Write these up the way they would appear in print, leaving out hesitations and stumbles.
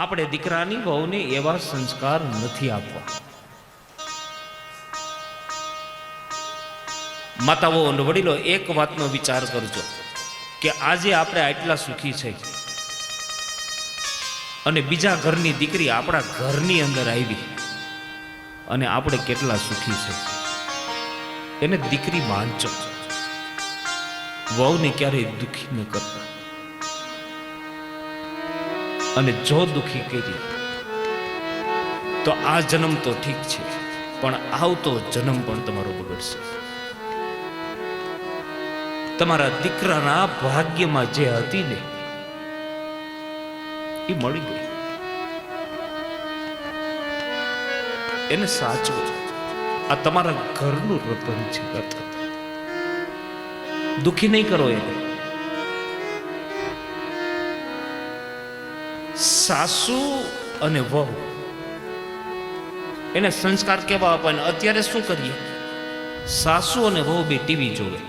આપણે દીકરાની વહુને એવા સંસ્કાર નથી આપવા. માતાઓ અને વડીલો, એક વાતનો વિચાર કરજો કે આજે આપણે આટલા સુખી છે અને બીજા ઘરની દીકરી આપણા ઘરની અંદર આવી અને આપણે કેટલા સુખી છે. એને દીકરી માનજો, વહુને ક્યારેય દુખી ન કરતા. અને જો દુખી કરી તો આ જન્મ તો ઠીક છે, પણ આવતો જન્મ પણ તમારો બગડશે. તમારા દીકરાના ભાગ્યમાં જે હતી ને એ મળી ગઈ. એને સાચવો. આ તમારા ઘરનું રતન છે. દુખી નહીં કરો એને. સાસુ અને વહુ એને સંસ્કાર કેવા આપવાના? અત્યારે શું કરીએ? સાસુ અને વહુ બે ટીવી જોવે,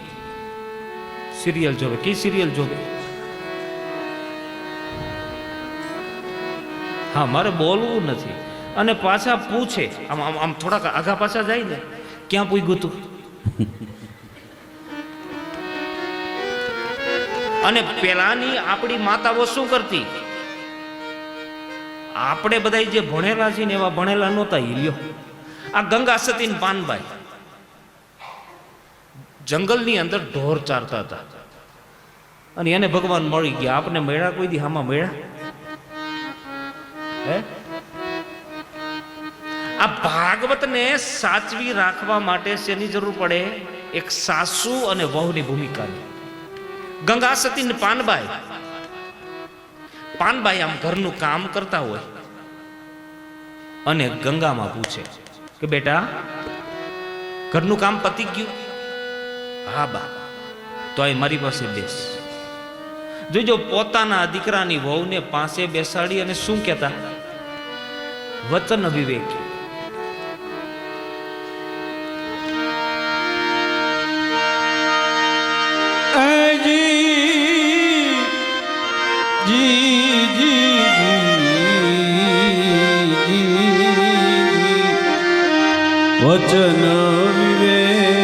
સિરિયલ જોવે. કઈ સિરિયલ જોવે? હા, મારે બોલવું નથી. અને પાછા પૂછે, આમ આમ આમ થોડાક આઘા પાછા જાય ને, ક્યાં પૂગ્યું તું? અને પેલાની આપણી માતાઓ શું કરતી? આપણે બધા જે ભણેલા છે ને એવા ભણેલા નહોતા. હિલ્યો આ ગંગા સતીન પાનબાઈ જંગલની અંદર ઢોર ચારતા હતા અને એને ભગવાન મળી ગયા. આપને મળ્યા કોઈ દી? હામાં મળ્યા? હે? આ ભાગવતને સાચવી રાખવા માટે શેની જરૂર પડે? એક સાસુ અને વહુની ભૂમિકાની. ગંગા સતીન પાનબાઈ આમ ઘરનું કામ કરતા હોય અને ગંગામાં પૂછે કે બેટા, ઘરનું કામ પતી ગયું? હા બા. તો અહીં મારી પાસે બેસ. જોજો, પોતાના દીકરાની વહુને પાસે બેસાડી અને શું કહેતા? વચન વિવેક. વચન વિવેકી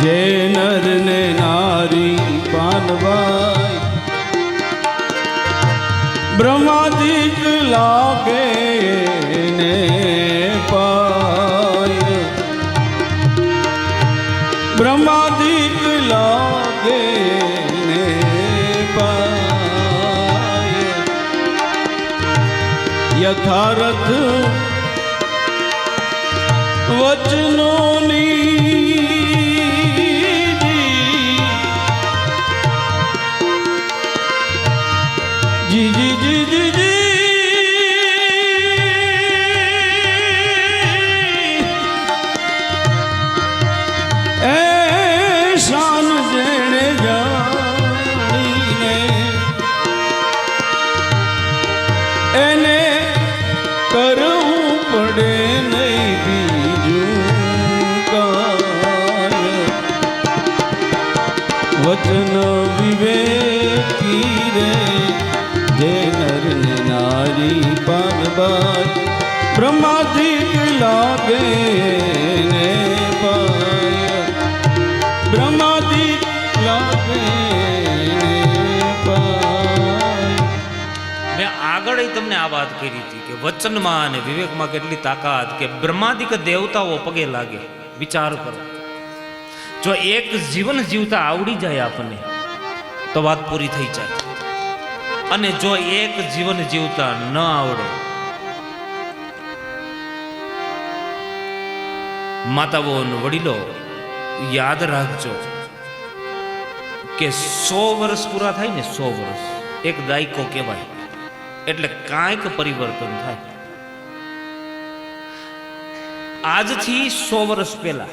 જે નર ને નારી પાનવાય બ્રહ્માદિક લાગે ને પાય. બ્રહ્માદિક લાગે ને પાય. યથાર્થ વચનોની જી જી જી જી જી એ શાન જેણે જાણીને એને કરવું પડે નહીં બીજું કાય. વચન વિવેકી રે જે નર ને નારી પાનબાઈ બ્રહ્માદિક લાગે ને પાય. બ્રહ્માદિક લાગે ને પાય. મેં આગળ તમને આ વાત કરી હતી કે વચનમાં અને વિવેકમાં કેટલી તાકાત, કે બ્રહ્માદિક દેવતાઓ પગે લાગે. વિચાર કરો, જો એક જીવન જીવતા આવડી જાય આપણને તો વાત પૂરી થઈ જાય. અને જો એક જીવન જીવતા ન આવડે, માતાઓ અને વડીલો યાદ રાખજો કે 100 વર્ષ પૂરા થાય ને, 100 વર્ષ એક દાયકો કહેવાય. એટલે કાંઈક પરિવર્તન થાય. આજથી 100 વર્ષ પહેલા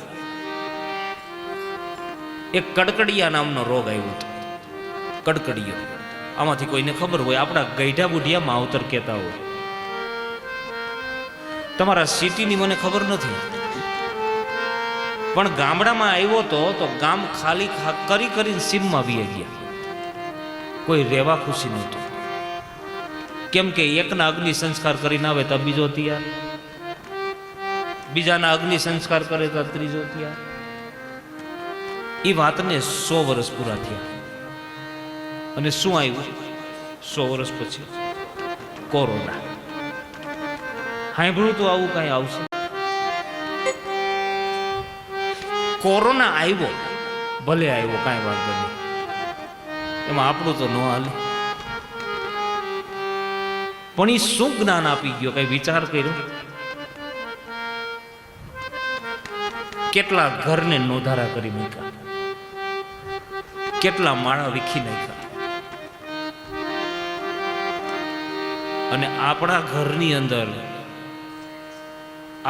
એક કડકડિયા નામનો રોગ આવ્યો હતો. કડકડિયો, આમાંથી કોઈને ખબર હોય? આપણા ગઈઢા બુઢિયા માવતર કહેતા હોય. તમારા સિટીની મને ખબર નથી, પણ ગામડામાં આવ્યો તો ગામ ખાલી કરી કરીને સીમમાં વી ગયા. કોઈ રેવા ખુશી નહોતું. કેમ કે એકના અગ્નિ સંસ્કાર કરીને આવે તો બીજો તૈયાર, બીજાના અગ્નિ સંસ્કાર કરે તો ત્રીજો તૈયાર. એ વાતને 100 વર્ષ પૂરા થયા. અને શું આવ્યું 100 વર્ષ પછી? કોરોના. સાંભળ્યું તો આવું કઈ આવશે? કોરોના આવ્યો, ભલે આવ્યો, કાંઈ વાંધો નહીં, એમાં આપણું તો ન હાલે. પણ એ શું જ્ઞાન આપી ગયો? કઈ વિચાર કર્યો? કેટલા ઘરને નોધારા કરી મૂક્યા, કેટલા માળા વીખી નાખ્યા. અને આપણા ઘરની અંદર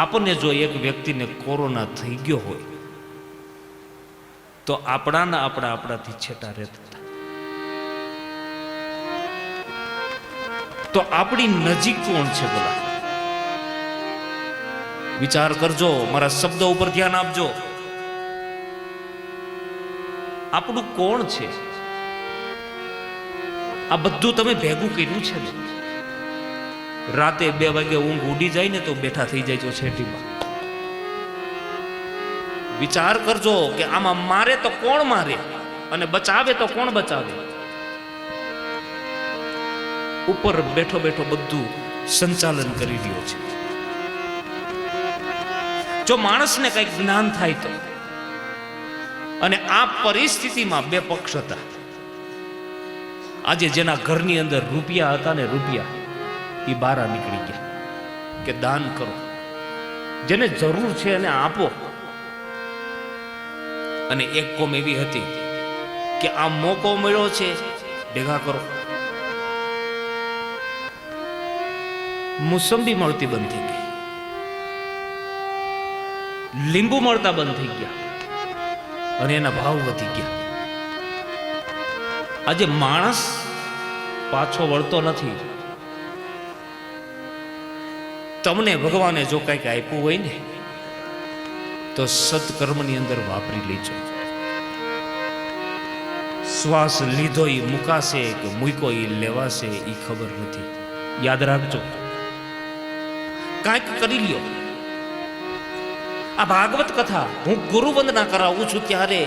આપણને જો એક વ્યક્તિને કોરોના થઈ ગયો હોય તો આપણાથી છેટા રહેતા હતા. તો આપણી નજીક કોણ છે બોલા? વિચાર કરજો, મારા શબ્દો ઉપર ધ્યાન આપજો. આપણું કોણ છે? આ બધું તમે ભેગું કર્યું છે ને? રાતે 2 વાગે ઊંઘ ઉડી જાય ને તો બેઠા થઈ જાય છો છેટીમાં. વિચાર કરજો કે આમાં મારે તો કોણ મારે અને બચાવે તો કોણ બચાવે? ઉપર બેઠો બેઠો બધું સંચાલન કરી રહ્યો છે. જો માણસને કંઈક જ્ઞાન થાય તો. અને આ પરિસ્થિતિમાં 2 પક્ષ હતા. આજે જેના ઘરની અંદર રૂપિયા હતા ને રૂપિયા, એ બહાર નીકળી ગયા કે દાન કરો, જેને જરૂર છે એને આપો. અને એક કોમ એવી હતી કે આ મોકો મળ્યો છે, ભેગા કરો. મુસંબી મળતી બંધ થઈ ગઈ, લીંબુ મળતા બંધ થઈ ગયા અને એના ભાવ વધી ગયા. આજે માણસ પાછો વળતો નથી. તમને ભગવાને જો કંઈક આપ્યું હોય ને તો સત્કર્મની અંદર વાપરી લેજો. શ્વાસ લીધો એ મુકાશે કે મૂક્યો એ લેવાશે એ ખબર નથી. યાદ રાખજો, કાંઈક કરી લ્યો. આ ભાગવત કથા હું ગુરુ વંદના કરાવું છું ત્યારે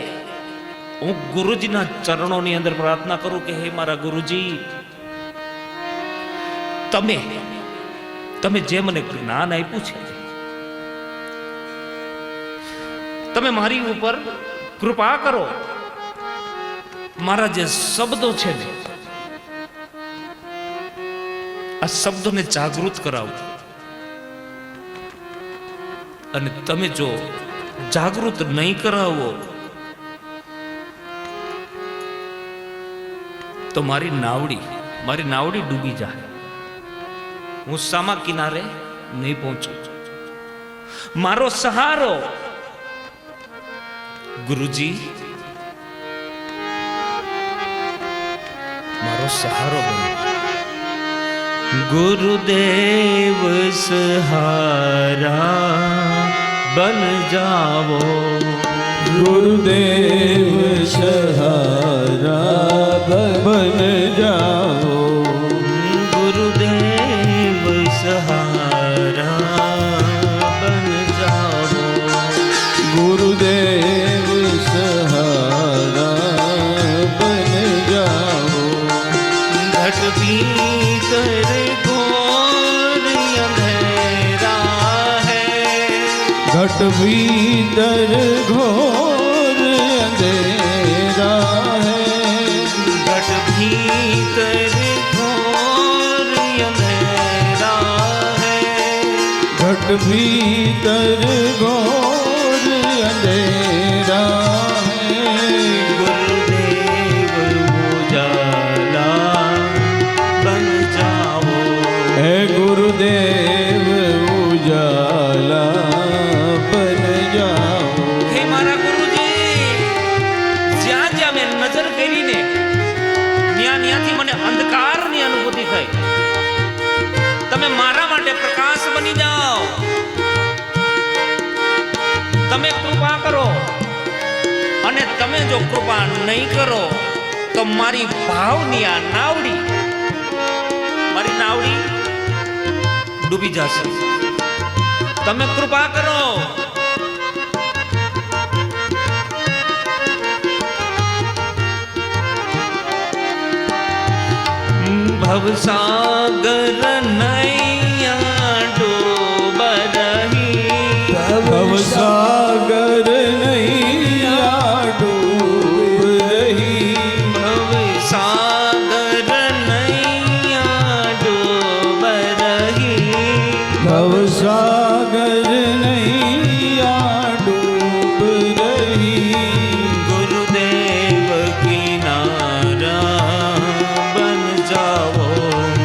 હું ગુરુજીના ચરણોની અંદર પ્રાર્થના કરું કે હે મારા ગુરુજી, તમે જે મને જ્ઞાન આપ્યું છે, તમે મારી ઉપર કૃપા કરો. મારા જે શબ્દો છે ને, આ શબ્દોને જાગૃત કરાવો. અને તમે જો જાગૃત નહીં કરાવો તો મારી નાવડી ડૂબી જાય. હું સામા કિનારે નહીં પહોંચું. મારો સહારો ગુરુજી, મારો સહારો બનો. गुरुदेव सहारा बन जाओ, गुरुदेव सहारा बन जाओ, गुरुदेव सहारा बन जाओ, गुरुदेव सहारा बन जाओ। घट भीतर घोर अंधेरा है, घट भीतर घोर अंधेरा है, घट भीतर घोर अंधेरा है, घट भीतर घोर अंधेरा है। गुरुदेव उजाला बन जाओ, है गुरुदेव उजाला बन जाओ। હે મારા ગુરુજી, જ્યાં જ્યાં મેં નજર કરીને ત્યાંથી મને અંધકારની અનુભૂતિ થઈ. તમે મારા માટે પ્રકાશ બની જાઓ. તમે કૃપા કરો, અને તમે જો કૃપા નહીં કરો તો મારી ભાવની આ નાવડી, મારી નાવડી ડૂબી જશે. તમે કૃપા કરો. ભવસાગર નૈયા ડૂબ રહી, ભવસાગર નૈયા ડૂબ રહી, ભવસાગર નૈયા ડૂબ રહી, ભવસાગર નૈયા ડૂબ રહી. ગુરુદેવ કિનારા બન જાઓ,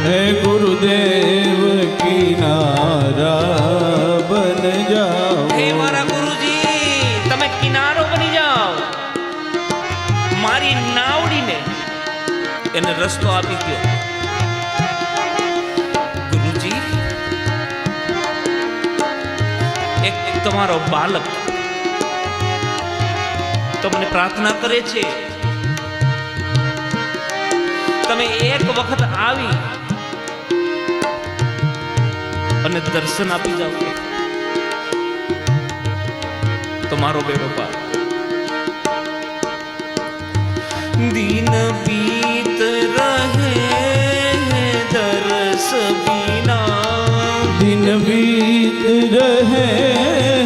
હે ગુરુદેવ કિનારા બન જાઓ. હે મારા ગુરુજી, તમે કિનારો બની જાઓ. મારી નાવડીને એને રસ્તો આપી દો. ગુરુજી, એક તમારો બાલક તમને પ્રાર્થના કરે છે, તમે એક વખત આવી અને દર્શન આપી જાઓ. તમારો બેડો પાર. दिन बीत रहे हैं दरस बिना, दिन बीत रहे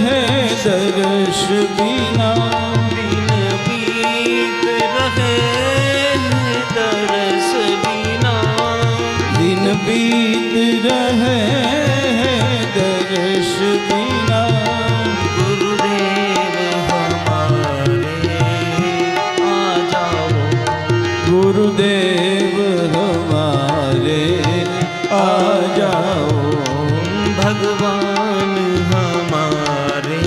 हैं दर्श बिना, दिन बीत रहे हैं दरस बिना, दिन बीत रहे हैं दर्श बिना. गुरुदेव हमारे आ जाओ, गुरुदेव हमारे आ जाओ, भगवान हमारे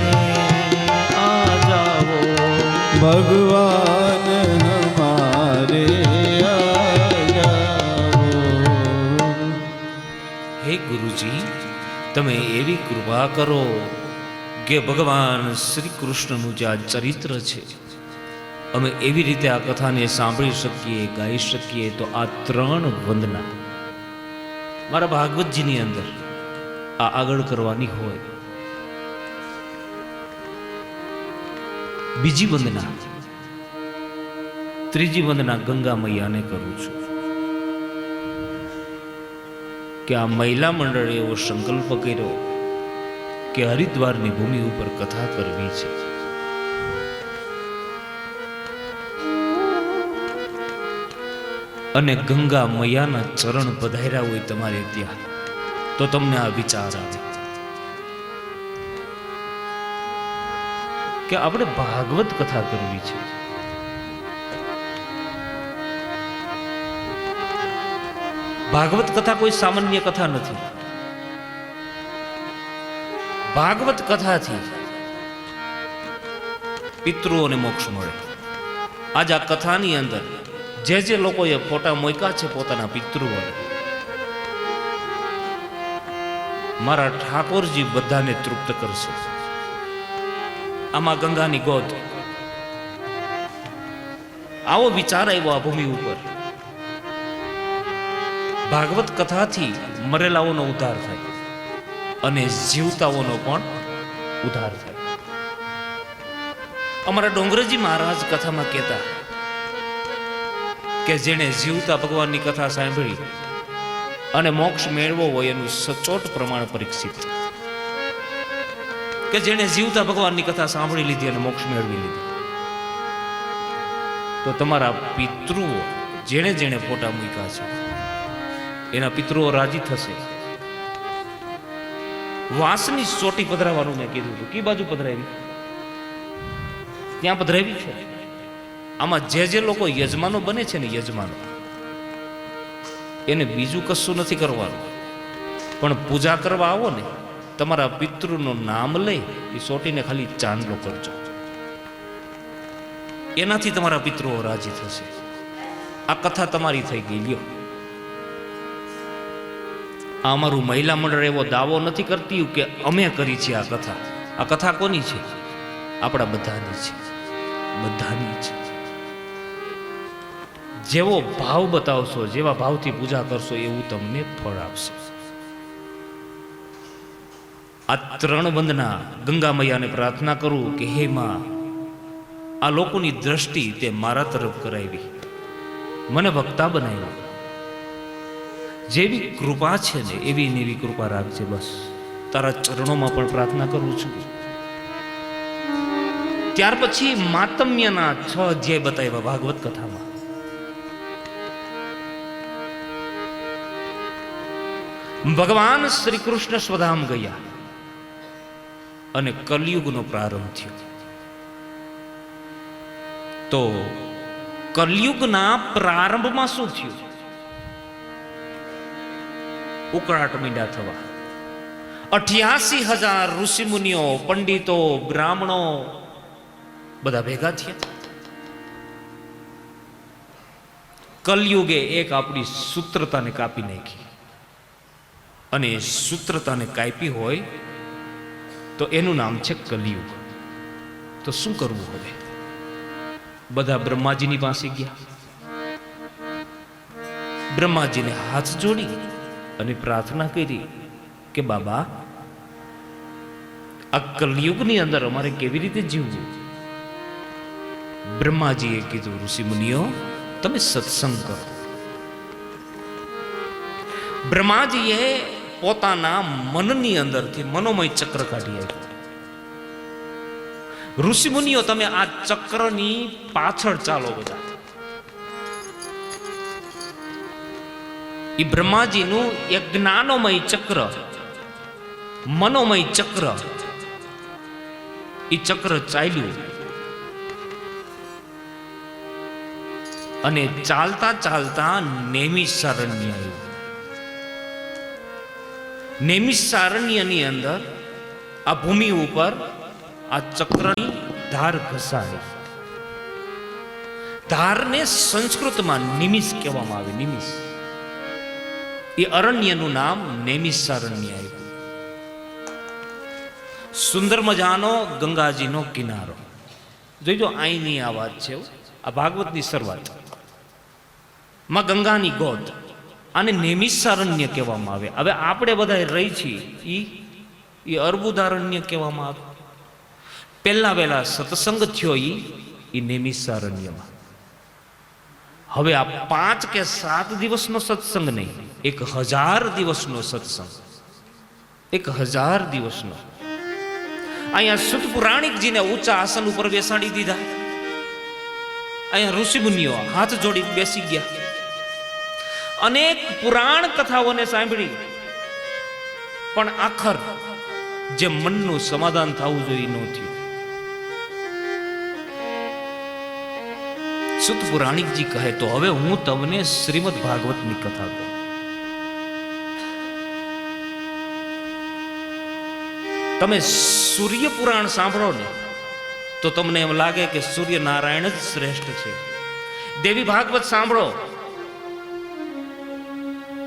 आ जाओ, भगवान हमारे आ जाओ. હે ગુરુજી, તમે એવી કૃપા કરો કે ભગવાન શ્રી કૃષ્ણનું જે આ ચરિત્ર છે, અમે એવી રીતે આ કથાને સાંભળી શકીએ, ગાઈ શકીએ. તો આ ત્રણ વંદના મારા ભાગવતજીની અંદર આ આગળ કરવાની હોય. બીજી વંદના, ત્રીજી વંદના ગંગા મૈયાને કરું છું કે આ મહિલા મંડળે એવો સંકલ્પ કર્યો કે હરિદ્વારની ભૂમિ ઉપર કથા કરવી છે. અને ગંગા મૈયાના ચરણ પધાર્યા હોય તમારે ત્યાં, તો તમને આ વિચાર આવે કે આપણે ભાગવત કથા કરવી છે. ભાગવત કથા કોઈ સામાન્ય કથા નથી. ભાગવત કથાથી પિતૃઓને મોક્ષ મળે. આજ આ કથાની અંદર જે જે લોકોએ ફોટા મૂક્યા છે પોતાના પિતૃઓને, મારા ઠાકોરજી બધાને તૃપ્ત કરશે. આમાં ગંગાની ગોદ, આવો વિચાર આવ્યો આ ભૂમિ ઉપર. ભાગવત કથાથી મરેલાઓનો ઉદ્ધાર થાય અને જીવતાઓનો પણ ઉદ્ધાર થાય. અમારા ડોંગરજી મહારાજ કથામાં કહેતા કે જેણે જીવતા ભગવાનની કથા સાંભળી અને મોક્ષ મેળવો હોય એનું સચોટ પ્રમાણ પરીક્ષિત, કે જેણે જીવતા ભગવાનની કથા સાંભળી લીધી અને મોક્ષ મેળવી લીધી, તો તમારા પિતૃઓ જેણે જેણે ફોટા મૂક્યા છે એના પિતૃઓ રાજી થશે. વાંસની ચોટી પધરાવવાનું મેં કીધું હતું. કી બાજુ પધરાવી? ત્યાં પધરાવી છે. આમાં જે જે લોકો યજમાનો બને છે ને, યજમાનો, એને બીજું કશું નથી કરવાનું, પણ પૂજા કરવા આવો ને, તમારા પિતૃનું નામ લઈ એ ચોટીને ખાલી ચાંદલો કરજો, એનાથી તમારા પિતૃઓ રાજી થશે. આ કથા તમારી થઈ ગઈ. લ્યો, આ અમારું મહિલા મંડળ એવો દાવો નથી કરતી કે અમે કરી છે આ કથા. આ કથા કોની છે? આપણા બધાની છે, બધાની છે. જેવો ભાવ બતાવશો, જેવા ભાવથી પૂજા કરશો, એવું તમને ફળ આપશે. આ 3 વંદના ગંગા મૈયાને પ્રાર્થના કરું કે હે માં, આ લોકોની દ્રષ્ટિ તે મારા તરફ કરાવી, મને વક્તા બનાવ્યો. જેવી કૃપા છે ને એવી ને એવી કૃપા રાખજે. બસ તારા ચરણોમાં પણ પ્રાર્થના કરું છું. ત્યાર પછી માતમ્યના 6 અધ્યાય બતાવ્યા ભાગવત કથામાં. ભગવાન શ્રી કૃષ્ણ સ્વધામ ગયા અને કલયુગનો પ્રારંભ થયો. તો કલયુગના પ્રારંભમાં શું થયું? ઉકળાટ મીંડા થવા. 88,000 ઋષિ મુનિઓ, પંડિતો, બ્રાહ્મણો બધા ભેગા થયા. કલયુગે એક આપણી સૂત્રતાને કાપી નાખી, અને સૂત્રતાને કાપી હોય તો એનું નામ છે કલયુગ. તો શું કરવું હવે? બધા બ્રહ્માજીની પાસે ગયા. બ્રહ્માજીને હાથ જોડી અને પ્રાર્થના કરી કે બાબા, આ કલયુગની અંદર અમારે કેવી રીતે જીવવું? બ્રહ્માજીએ કીધું, ઋષિ મુનિઓ તમે સત્સંગ કરો. બ્રહ્માજીએ પોતાના મનની અંદરથી મનોમય ચક્ર કાઢી આપ્યું. ઋષિ મુનિઓ તમે આ ચક્રની પાછળ ચાલો બધા. એ બ્રહ્માજીનું એક જ્ઞાનોમય ચક્ર, મનોમય ચક્ર, એ ચક્ર ચાલ્યું અને ચાલતા ચાલતા નૈમિષારણ્ય આવ્યું. નૈમિષારણ્યની અંદર આ ભૂમિ ઉપર આ ચક્રની ધાર ઘસાય. ધારને સંસ્કૃતમાં નિમિષ કહેવામાં આવે. નિમિષ એ અરણ્યનું નામ નૈમિષારણ્ય આવ્યું. સુંદર મજાનો ગંગાજીનો કિનારો. જોઈજો, અહીંની આ વાત છે, આ ભાગવતની શરૂઆત માં ગંગાની ગોદ, આને નૈમિષારણ્ય કહેવામાં આવે. હવે આપણે બધા રહી છીએ એ અર્બુદારણ્ય કહેવામાં આવે. પહેલા સત્સંગ થયો એ નૈમિષારણ્યમાં. હવે આ 5 કે 7 દિવસનો સત્સંગ નહીં, 1000 દિવસનો સત્સંગ. 1000 દિવસનો. અહીંયા સુત પુરાણિકજીને ઊંચા આસન ઉપર બેસાડી દીધા. અહીંયા ઋષિ મુનિઓ હાથ જોડી બેસી ગયા. અનેક પુરાણ કથાઓને સાંભળી, પણ આખર જે મનનું સમાધાન થવું જોઈએ ન થયું. સુત પુરાણિકજી કહે, તો હવે હું તમને શ્રીમદ ભાગવતની કથા કહું. તમે સૂર્ય પુરાણ સાંભળો ને તો તમને એમ લાગે કે સૂર્ય નારાયણ જ શ્રેષ્ઠ છે. દેવી ભાગવત સાંભળો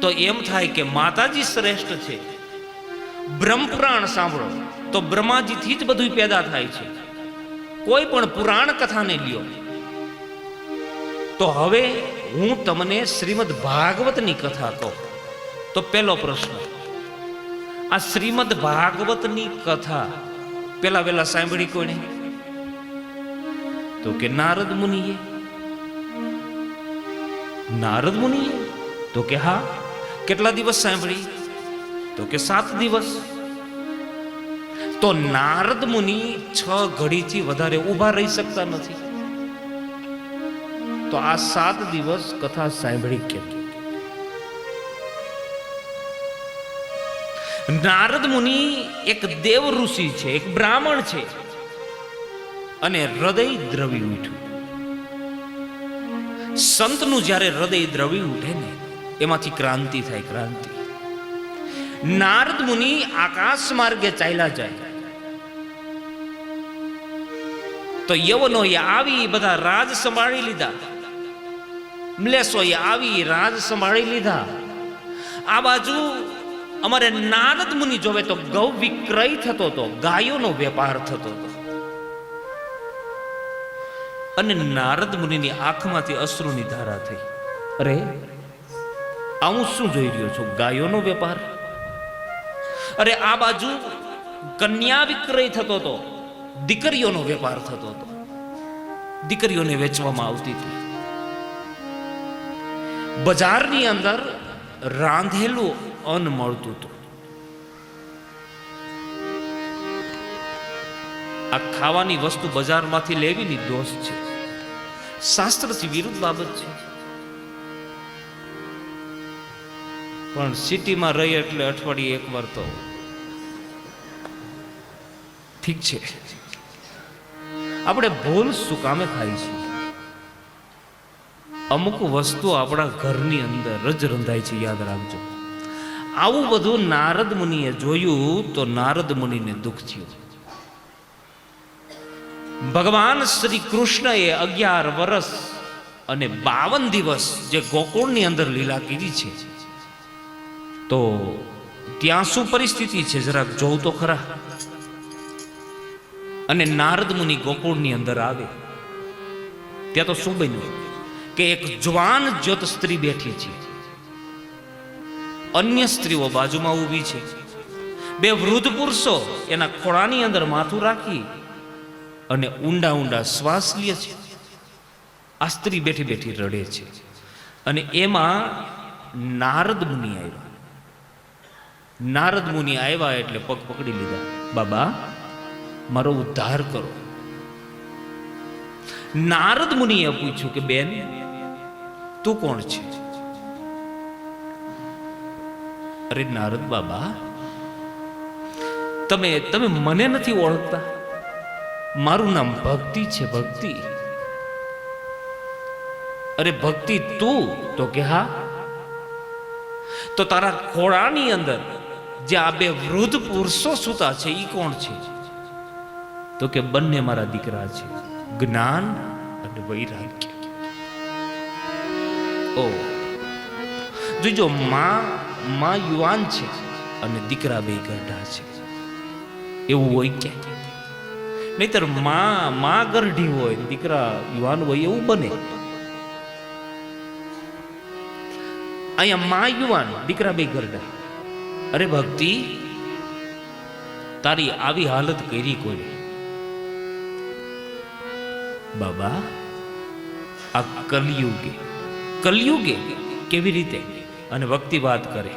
તો એમ થાય કે માતાજી શ્રેષ્ઠ છે. બ્રહ્મ પુરાણ સાંભળો તો બ્રહ્માજીથી જ બધું પેદા થાય છે. કોઈ પણ પુરાણ કથાને લ્યો. તો હવે હું તમને શ્રીમદ ભાગવતની કથા કહું. તો પહેલો પ્રશ્ન, આ શ્રીમદ ભાગવતની કથા પેલા સાંભળી કોણે? તો કે નારદ મુનિએ. નારદ મુનિએ? તો કે હા. કેટલા દિવસ સાંભળી? તો કે 7 દિવસ. તો નારદ મુનિ 6 ઘડીથી વધારે ઊભા રહી શકતા નથી. તો આ 7 દિવસ કથા સાંભળી કેમ? નારદ મુનિ એક દેવ ઋષિ છે, એક બ્રાહ્મણ છે, અને હૃદય દ્રવી ઉઠ્યું. સંતનું જ્યારે હૃદય દ્રવી ઉઠે ને એમાંથી ક્રાંતિ થાય, ક્રાંતિ. નારદ મુનિ આકાશ માર્ગે ચાલ્યા જાય તો યવનોએ આવી બધા રાજ સંભાળી લીધા. મ્લેચ્છોએ આવી રાજ સંભાળી લીધા. આ બાજુ અમારે નારદ મુનિ જોવે તો ગૌ વિક્રય થતો હતો, ગાયોનો વેપાર થતો હતો. અને નારદ મુનિની આંખમાંથી અશ્રુની ધારા થઈ. અરે આ હું શું જોઈ રહ્યો છું? ગાયોનો વેપાર? અરે આ બાજુ કન્યા વિક્રય થતો હતો, દીકરીઓનો વેપાર થતો હતો, દીકરીઓને વેચવામાં આવતી હતી. બજારની અંદર રાંધેલું અન્ન મળતું હતું. આ ખાવાની વસ્તુ બજારમાંથી લેવીની દોષ છે, શાસ્ત્રથી વિરુદ્ધ બાબત છે. પણ સિટીમાં રહી એટલે અઠવાડિયે એકવાર તો ઠીક છે. આપણે ભૂલ શું કામે ખાઈ છીએ? અમુક વસ્તુ આપણા ઘરની અંદર જ રંધાય છે, યાદ રાખજો. આવું બધું નારદ મુનિએ જોયું તો નારદ મુનિને દુઃખ થયું. ભગવાન શ્રી કૃષ્ણએ 11 વર્ષ અને 52 દિવસ જે ગોકુળની અંદર લીલા કીધી છે, તો ત્યાં શું પરિસ્થિતિ છે જરાક જોઉં તો ખરા. અને નારદ મુનિ ગોકુળની અંદર આવે ત્યાં તો શું બન્યું કે એક જવાન જ્યોત સ્ત્રી બેઠી છે, અન્ય સ્ત્રીઓ બાજુમાં ઊભી છે. 2 વૃદ્ધ પુરુષો એના ખોળાની અંદર માથું રાખી અને ઊંડા ઊંડા શ્વાસ લે છે. આ સ્ત્રી બેઠી બેઠી રડે છે. અને એમાં નારદ મુનિ આવ્યા. નારદ મુનિ આવ્યા એટલે પગ પકડી લીધા. બાબા, મારો ઉદ્ધાર કરો. નારદ મુનિએ પૂછ્યું કે બેન, તું કોણ છે? અરે નારદ બાબા, તમે મને નથી ઓળખતા? મારું નામ ભક્તિ છે, ભક્તિ. અરે ભક્તિ તું? તો કે હા. તો તારા ખોળાની અંદર જે આ 2 વૃદ્ધ પુરુષો સૂતા છે એ કોણ છે? તો કે બંને મારા દીકરા છે, જ્ઞાન અને વૈરાગ્ય. ઓ જોજો, માં યુવાન છે અને દીકરા 2 ગરડા છે. એવું હોય કે નહીતર માં ગરઢી હોય, દીકરા યુવાન હોય એવું બને? અહીંયા માં યુવાન, દીકરા 2 ગરડા. અરે ભક્તિ, તારી આવી હાલત કરી કોઈ? બાબા, આ કલયુગે કેવી રીતે? અને ભક્તિ વાત કરે,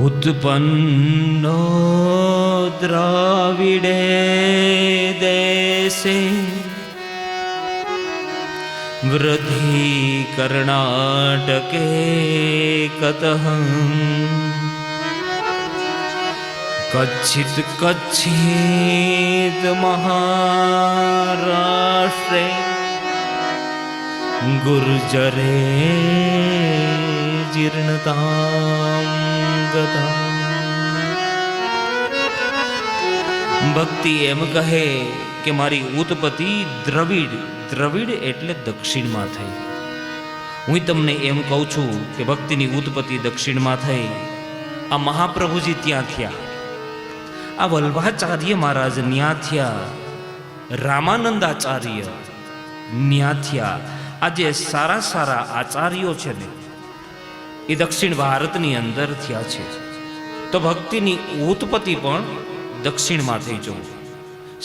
ઉત્પન્નો દ્રાવિડે દેશે વૃદ્ધિ કર્ણાટકે કતઃ કચ્છિત મહારાષ્ટ્રે ગુર્જરે જીર્ણતામ ગતા. ભક્તિ એમ કહે કે મારી ઉત્પત્તિ દ્રવિડ એટલે દક્ષિણમાં થઈ. હું તમને એમ કહું છું કે ભક્તિની ઉત્પત્તિ દક્ષિણમાં થઈ. આ મહાપ્રભુજી ત્યાં થયા, આ વલ્ભાચાર્ય મહારાજ ન્યા થયા, રામાનંદાચાર્ય ન્યા થયા. આ જે સારા આચાર્યો છે ને એ દક્ષિણ ભારતની અંદર થયા છે. તો ભક્તિની ઉત્પત્તિ પણ દક્ષિણમાં થઈ જવું.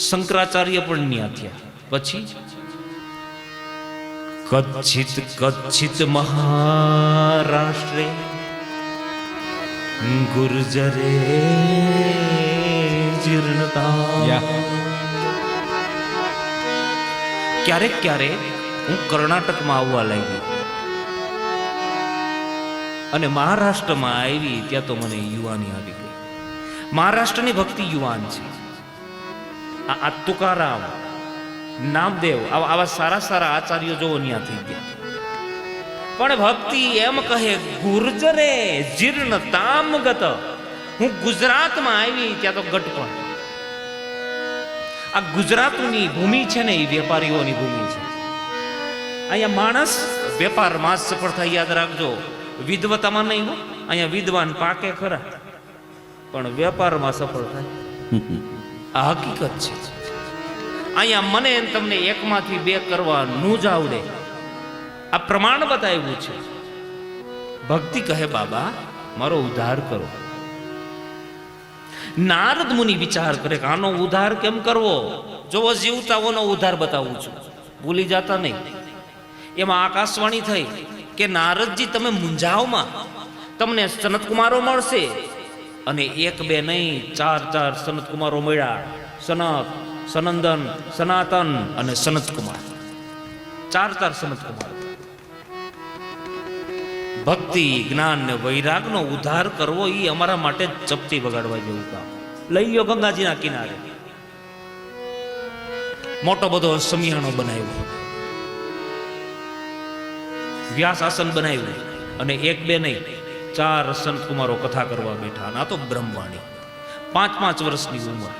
શંકરાચાર્ય પણ ન્યા થયા. પછી કચ્છિત મહારાષ્ટ્રે ગુર્જરે જીર્ણતા. ક્યારેક હું કર્ણાટકમાં આવવા લાગી અને મહારાષ્ટ્રમાં આવી ત્યાં તો મને યુવાની આવી ગઈ. મહારાષ્ટ્રની ભક્તિ યુવાન છે. આ તુકારામ, નામદેવ, આવા સારા આચાર્યો જોવો ન્યા થઈ ગયા. પણ ભક્તિ એમ કહે ગુર્જરે જીર્ણતામ ગત. હું ગુજરાતમાં આવી ત્યાં તો ગટપણ. આ ગુજરાતની ભૂમિ છે ને એ વેપારીઓની ભૂમિ છે. અહીંયા માણસ વેપારમાં જ સફળ થાય, યાદ રાખજો. વિદ્વતામાં નહીં હો. અહીંયા વિદ્વાન પાકે ખરા પણ વેપારમાં સફળ થાય. આ હકીકત છે. અહીંયા મને તમને એકમાંથી બે કરવા નું જ આવડે. આ પ્રમાણ બતાવ્યું છે. ભક્તિ કહે બાબા મારો ઉદ્ધાર કરો. નારદ મુનિ વિચાર કરે કે આનો ઉદ્ધાર કેમ કરવો. જોવો જીવતાઓનો ઉદ્ધાર બતાવું છું, ભૂલી જતા નહીં. એમાં આકાશવાણી થઈ કે નારદજી તમે મૂંઝાવમાં, તમને સનતકુમારો મળશે. અને એક બે નહીં, ચાર ચાર સનતકુમારો મળ્યા. સનત, સનંદન, સનાતન અને સનતકુમાર. ચાર ચાર સનતકુમાર. ભક્તિ, જ્ઞાન ને વૈરાગનો ઉદ્ધાર કરવો એ અમારા માટે ચપટી વગાડવા જેવું કામ. લઈ લો ગંગાજીના કિનારે. મોટો બધો સમિયાણો બનાવ્યો, વ્યાસ આસન બનાવ્યું, અને એક બે નહીં, ચાર સંત કુમારો કથા કરવા બેઠા. ના તો બ્રહ્મવાણી, 5-5 વર્ષની ઉંમર.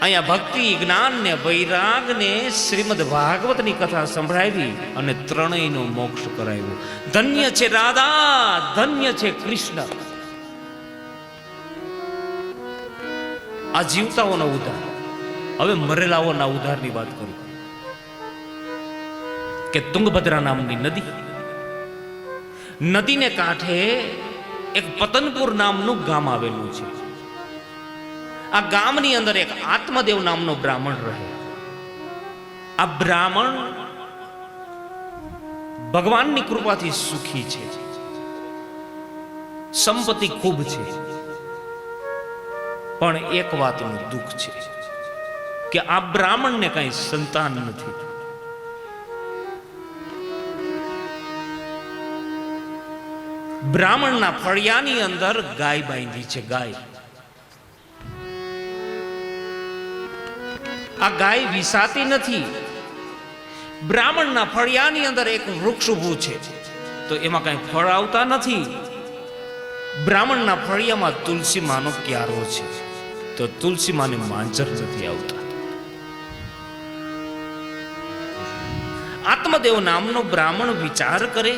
અહીંયા ભક્તિ, જ્ઞાન ને વૈરાગ ને શ્રીમદ ભાગવતની કથા સંભળાવી અને ત્રણેયનો મોક્ષ કરાવ્યો. ધન્ય છે રાધા, ધન્ય છે કૃષ્ણ. આ જીવતાઓનો ઉદ્ધાર. હવે મરેલાઓના ઉદ્ધારની વાત કરું કે તુંગભદ્રા નામની નદી, નદીને કાંઠે એક પતનપુર નામનું ગામ આવેલું છે. આ ગામની અંદર એક આત્મદેવ નામનો બ્રાહ્મણ રહે. આ બ્રાહ્મણ ભગવાનની કૃપાથી સુખી છે, સંપત્તિ ખૂબ છે. પણ એક વાતનું દુઃખ છે કે આ બ્રાહ્મણને કઈ સંતાન નથી. બ્રાહ્મણના ફળિયાની અંદર ગાય બાંધી છે. ગાય, આ ગાય વિસાતી નથી. બ્રાહ્મણના ફળિયાની અંદર એક વૃક્ષ ઊભું છે, તો એમાં કઈ ફળ આવતા નથી. બ્રાહ્મણના ફળિયામાં તુલસી માનો ક્યારો છે, તો તુલસી માને માંજર નથી આવતા. આત્મદેવ નામનો બ્રાહ્મણ વિચાર કરે,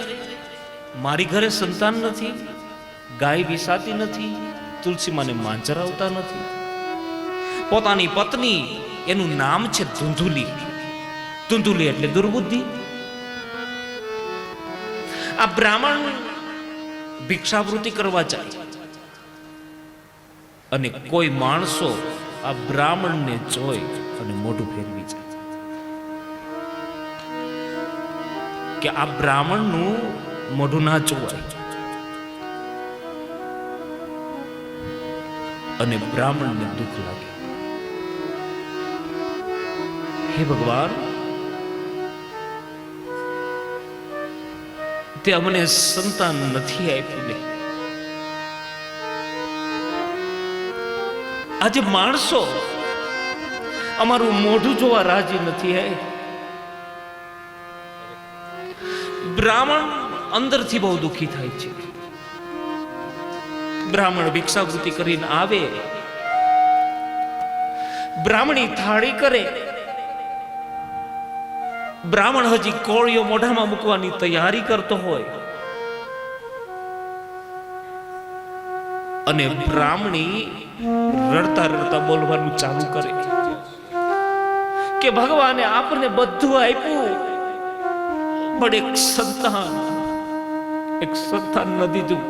મારી ઘરે સંતાન નથી, ગાય વિસાતી નથી, તુલસી માને માંજર આવતા નથી. પોતાની પત્ની, એનું નામ છે ધુંધુલી. ધુંધુલી એટલે દુર્બુદ્ધિ. આ બ્રાહ્મણ ભિક્ષાવૃત્તિ કરવા જાય અને કોઈ માણસો આ બ્રાહ્મણને જોઈ અને મોઢું ફેરવી જાય કે આ બ્રાહ્મણનું મોઢું ના જોવાય. અને બ્રાહ્મણને દુઃખ લાગે, હે ભગવાન, તે અમને સંતાન નથી આપ્યું ને. આજે માણસો અમારું મોઢું જોવા રાજી નથી. હે બ્રાહ્મણ અંદરથી બહુ દુઃખી થાય છે. બ્રાહ્મણ ભિક્ષાવૃત્તિ કરીને આવે, બ્રાહ્મણી થાળી કરે, બ્રાહ્મણ હજી કોળીઓ મોઢામાં મૂકવાની તૈયારી કરતો હોય અને બ્રાહ્મણી રડતા રડતા બોલવાનું ચાલુ કરે કે ભગવાને આપણને બધું આપ્યું, પણ એક સંતાન ન દીધું.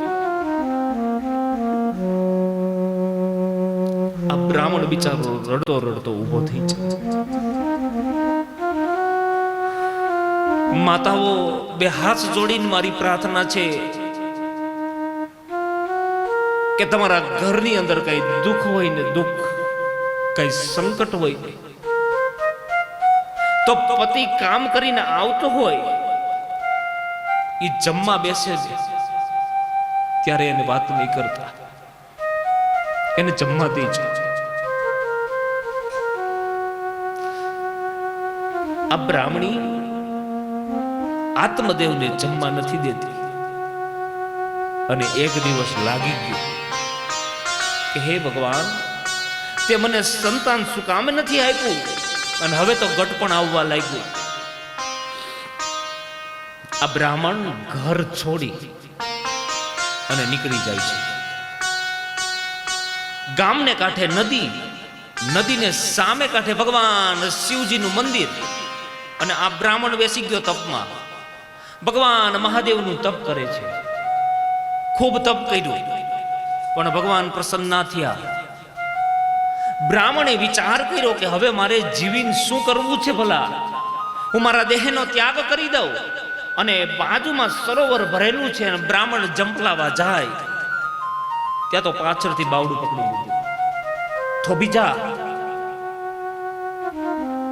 આ બ્રાહ્મણ બિચારો રડતો રડતો ઊભો થઈ જાય. માતાઓ, બે હાથ જોડીને મારી પ્રાર્થના છે કે તમારા ઘરની અંદર કઈ દુઃખ હોય ને, દુઃખ કઈ સંકટ હોય તો પતિ કામ કરીને આવતો હોય, એ જમવા બેસે છે ત્યારે એને વાત નહીં કરતા, એને જમવા દેજો. આ બ્રાહ્મણી આત્મદેવને જમવા નથી દેતી. અને એક દિવસ લાગી ગયો કે હે ભગવાન, તે મને સંતાન શું કામ નથી આપ્યું, અને હવે તો ગટ પણ આવવા લાગ્યું. આ બ્રાહ્મણ ઘર છોડી અને નીકળી જાય છે. ગામને કાંઠે નદી, નદીને સામે કાંઠે ભગવાન શિવજીનું મંદિર, અને આ બ્રાહ્મણ બેસી ગયો તપમાં. ભગવાન મહાદેવનું તપ કરે છે. ખૂબ તપ કર્યું, પણ ભગવાન પ્રસન્ન ના થયા. બ્રાહ્મણે વિચાર કર્યો કે હવે મારે જીવીને શું કરવું છે ભલા? હું મારા દેહનો ત્યાગ કરી દઉં. અને બાજુમાં સરોવર ભરેલું છે, અને બ્રાહ્મણ જંપલાવા જાય ત્યાં તો પાછળથી બાવડું પકડી લીધું. થોભી જા.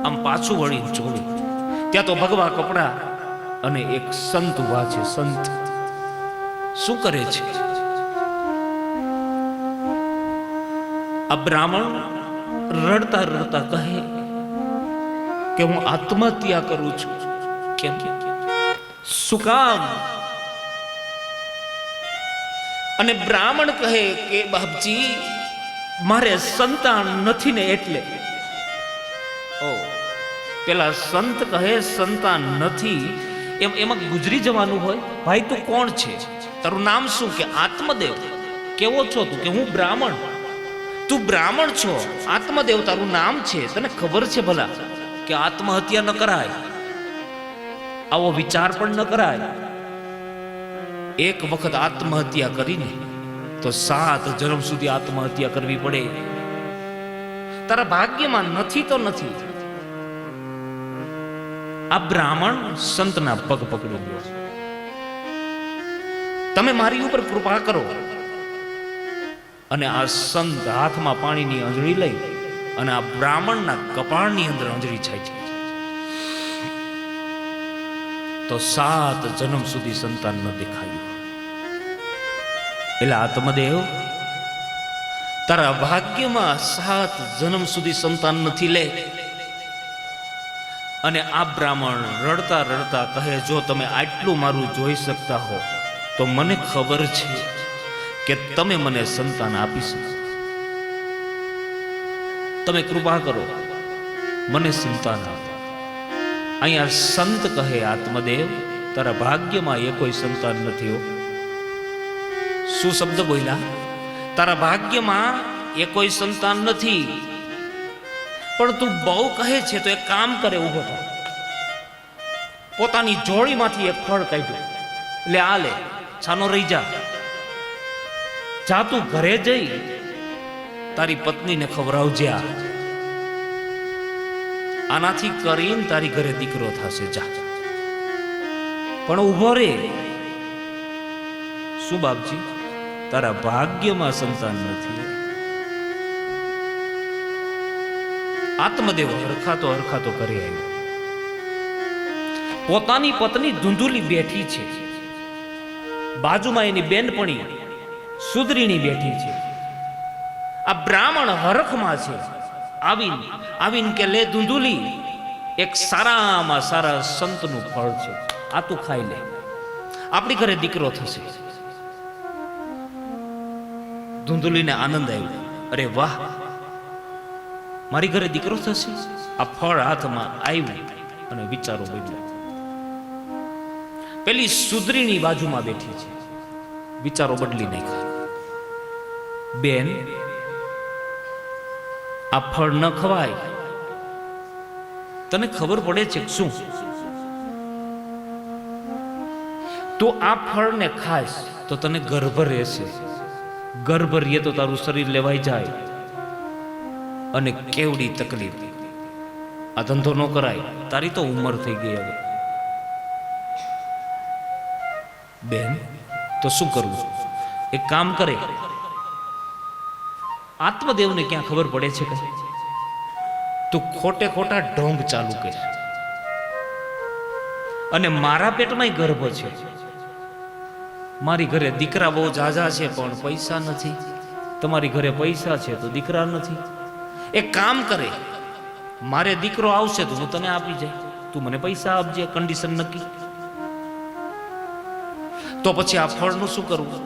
આમ પાછું વળી જોડ્યું ત્યાં તો ભગવા કપડા અને એક સંત ઉભા છે. સંત શું કરે છે? આ બ્રાહ્મણ રડતા રડતા કહે કે હું આત્મહત્યા કરું છું. કેમ? શું કામ? અને બ્રાહ્મણ કહે કે બાપજી, મારે સંતાન નથી ને એટલે. ઓ, પેલા સંત કહે સંતાન નથી એમાં ગુજરી જવાનું હોય? ભાઈ તું કોણ છે? તારું નામ શું? કે આત્મદેવ. કેવો છો તું? કે હું બ્રાહ્મણ. તું બ્રાહ્મણ છો, આત્મદેવ તારું નામ છે. તને ખબર છે ભલા કે આત્મહત્યા ન કરાય, આવો વિચાર પણ ન કરાય. એક વખત આત્મહત્યા કરીને તો 7 જન્મ સુધી આત્મહત્યા કરવી પડે. તારા ભાગ્યમાં નથી તો નથી. આ બ્રાહ્મણ સંતના પગ પકડી લ્યો. તમે મારી ઉપર કૃપા કરો. અને આ સંત હાથમાં પાણીની અંજળી લઈ અને આ બ્રાહ્મણના કપાળની અંદર અંજળી છાય છે. તો 7 જન્મ સુધી સંતાન ન દેખાયું. એટલે આત્મદેવ, તારા ભાગ્યમાં 7 જન્મ સુધી સંતાન નથી લે. અને આ બ્રાહ્મણ રડતા રડતા કહે, જો તમે આટલું મારું જોઈ શકતા હો તો મને ખબર છે કે તમે મને સંતાન આપી શકો. તમે કૃપા કરો, મને સંતાન આપો. અહીંયા સંત કહે, આત્મદેવ, તારા ભાગ્યમાં એ કોઈ સંતાન નથી હો. શું શબ્દ બોલ્યા? તારા ભાગ્યમાં એ કોઈ સંતાન નથી. પણ તું બહુ કહે છે તો એક કામ કરે, ઊભો થા. પોતાની જોડીમાંથી એક ફળ કાઢ્યું. લે આ લે, છાનો રહી જા. જા તું ઘરે જઈ તારી પત્નીને ખવડાવજે. આનાથી કરીને તારી ઘરે દીકરો થશે. જા. પણ ઊભો રે. શું બાપજી? તારા ભાગ્યમાં સંતાન નથી. આત્મદેવ હરખાતો હરખાતો કરે આવ્યો. પોતાની પત્ની ધૂંધુલી બેઠી છે, બાજુમાં એની બેનપણી સુદરીણી બેઠી છે. આ બ્રાહ્મણ હરખમાં છે. આવીને કે લે ધૂંધુલી, એક સારામાં સારા સંતનું ફળ છે, આ તું ખાઈ લે, આપણી ઘરે દીકરો થશે. ધૂંધુલીને આનંદ આવ્યો. અરે વાહ, મારી ઘરે દીકરો થશે. આ ફળ હાથમાં આવ્યું અને વિચારો બદલ્યા. પેલી સુદરીની બાજુમાં બેઠી છે, વિચારો બદલી નાખ્યા. બેન, આ ફળ ન ખવાય. તને ખબર પડે છે શું? તું આ ફળને ખાઈશ તો તને ગર્ભ રહેશે. ગર્ભ રહે તો તારું શરીર લેવાઈ જાય અને કેવડી તકલીફ. આ ધંધો ન કરાય. તારી તો ઉંમર થઈ ગઈ હવે. બેન, તો શું કરવું? એક કામ કરે. આત્મદેવને ક્યાં ખબર પડે છે કે તું ખોટે ખોટા ઢોંગ ચાલુ કર. અને મારા પેટમાં ગર્ભ છે. મારી ઘરે દીકરા બહુ ઝાઝા છે પણ પૈસા નથી. તમારી ઘરે પૈસા છે તો દીકરા નથી. એક કામ કરે, મારે દીકરો આવશે તો હું તને આપી જાય, તું મને પૈસા આપજે. કન્ડિશન નક્કી. તો પછી આ ફળનું શું કરવું?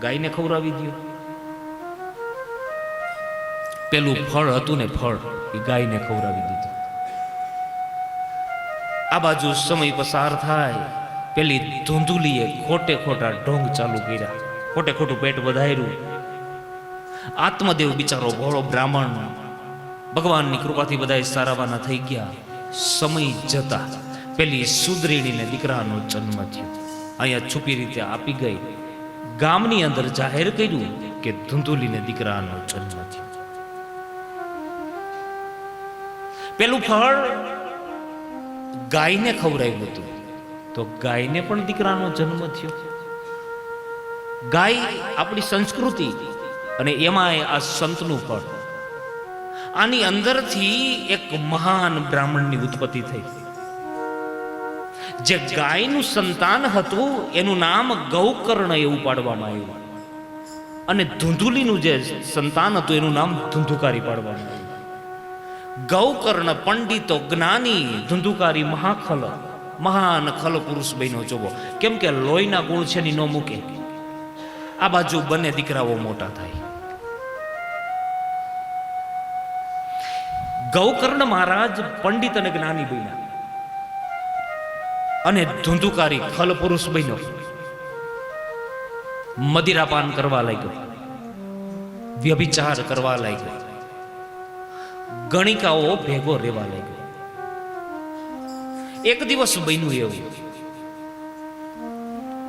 ગાયને ખવડાવી દો. પેલું ફળ હતું ને, ફળ એ ગાયને ખવડાવી દીધું. આ બાજુ સમય પસાર થાય. પેલી ધૂંધુલીએ ખોટે ખોટા ઢોંગ ચાલુ કર્યા, ખોટે ખોટું પેટ વધાર્યું. આત્મદેવ બિચારો ભોળો બ્રાહ્મણ ભગવાનની કૃપાથી બધા સારાવાના થઈ ગયા. સમય જતા પેલી સુદરેણીને દીકરાનો જન્મ થયો. અહીંયા છુપી રીતે આપી ગઈ. ગામની અંદર જાહેર કર્યું કે ધુંધુલીને દીકરાનો જન્મ થયો. પેલું ફળ ગાયને ખવડાવ્યું હતું, તો ગાયને પણ દીકરાનો જન્મ થયો. ગાય આપણી સંસ્કૃતિ અને એમાંય આ સંતનું ફળ. આની અંદરથી એક મહાન બ્રાહ્મણની ઉત્પત્તિ થઈ. જે ગાયનું સંતાન હતું એનું નામ ગૌકર્ણ એવું પાડવામાં આવ્યું, અને ધુંધુલીનું જે સંતાન હતું એનું નામ ધુંધુકારી પાડવામાં આવ્યું. ગૌકર્ણ પંડિતો જ્ઞાની, ધુંધુકારી મહાખલ, મહાન ખલ પુરુષ બન્યો. જોવો કેમ કે લોહીના ગુણ છે ની ન મૂકે. આ બાજુ બંને દીકરાઓ મોટા થાય. ગૌકર્ણ મહારાજ પંડિત અને જ્ઞાની બન્યા, અને ધુંધુકારી ખલ પુરુષ બન્યો. મદિરાપાન કરવા લાગ્યો, વ્યભિચાર કરવા લાગ્યો, ગણિકાઓ ભેગો રહેવા લાગ્યો. એક દિવસ બન્યું એવું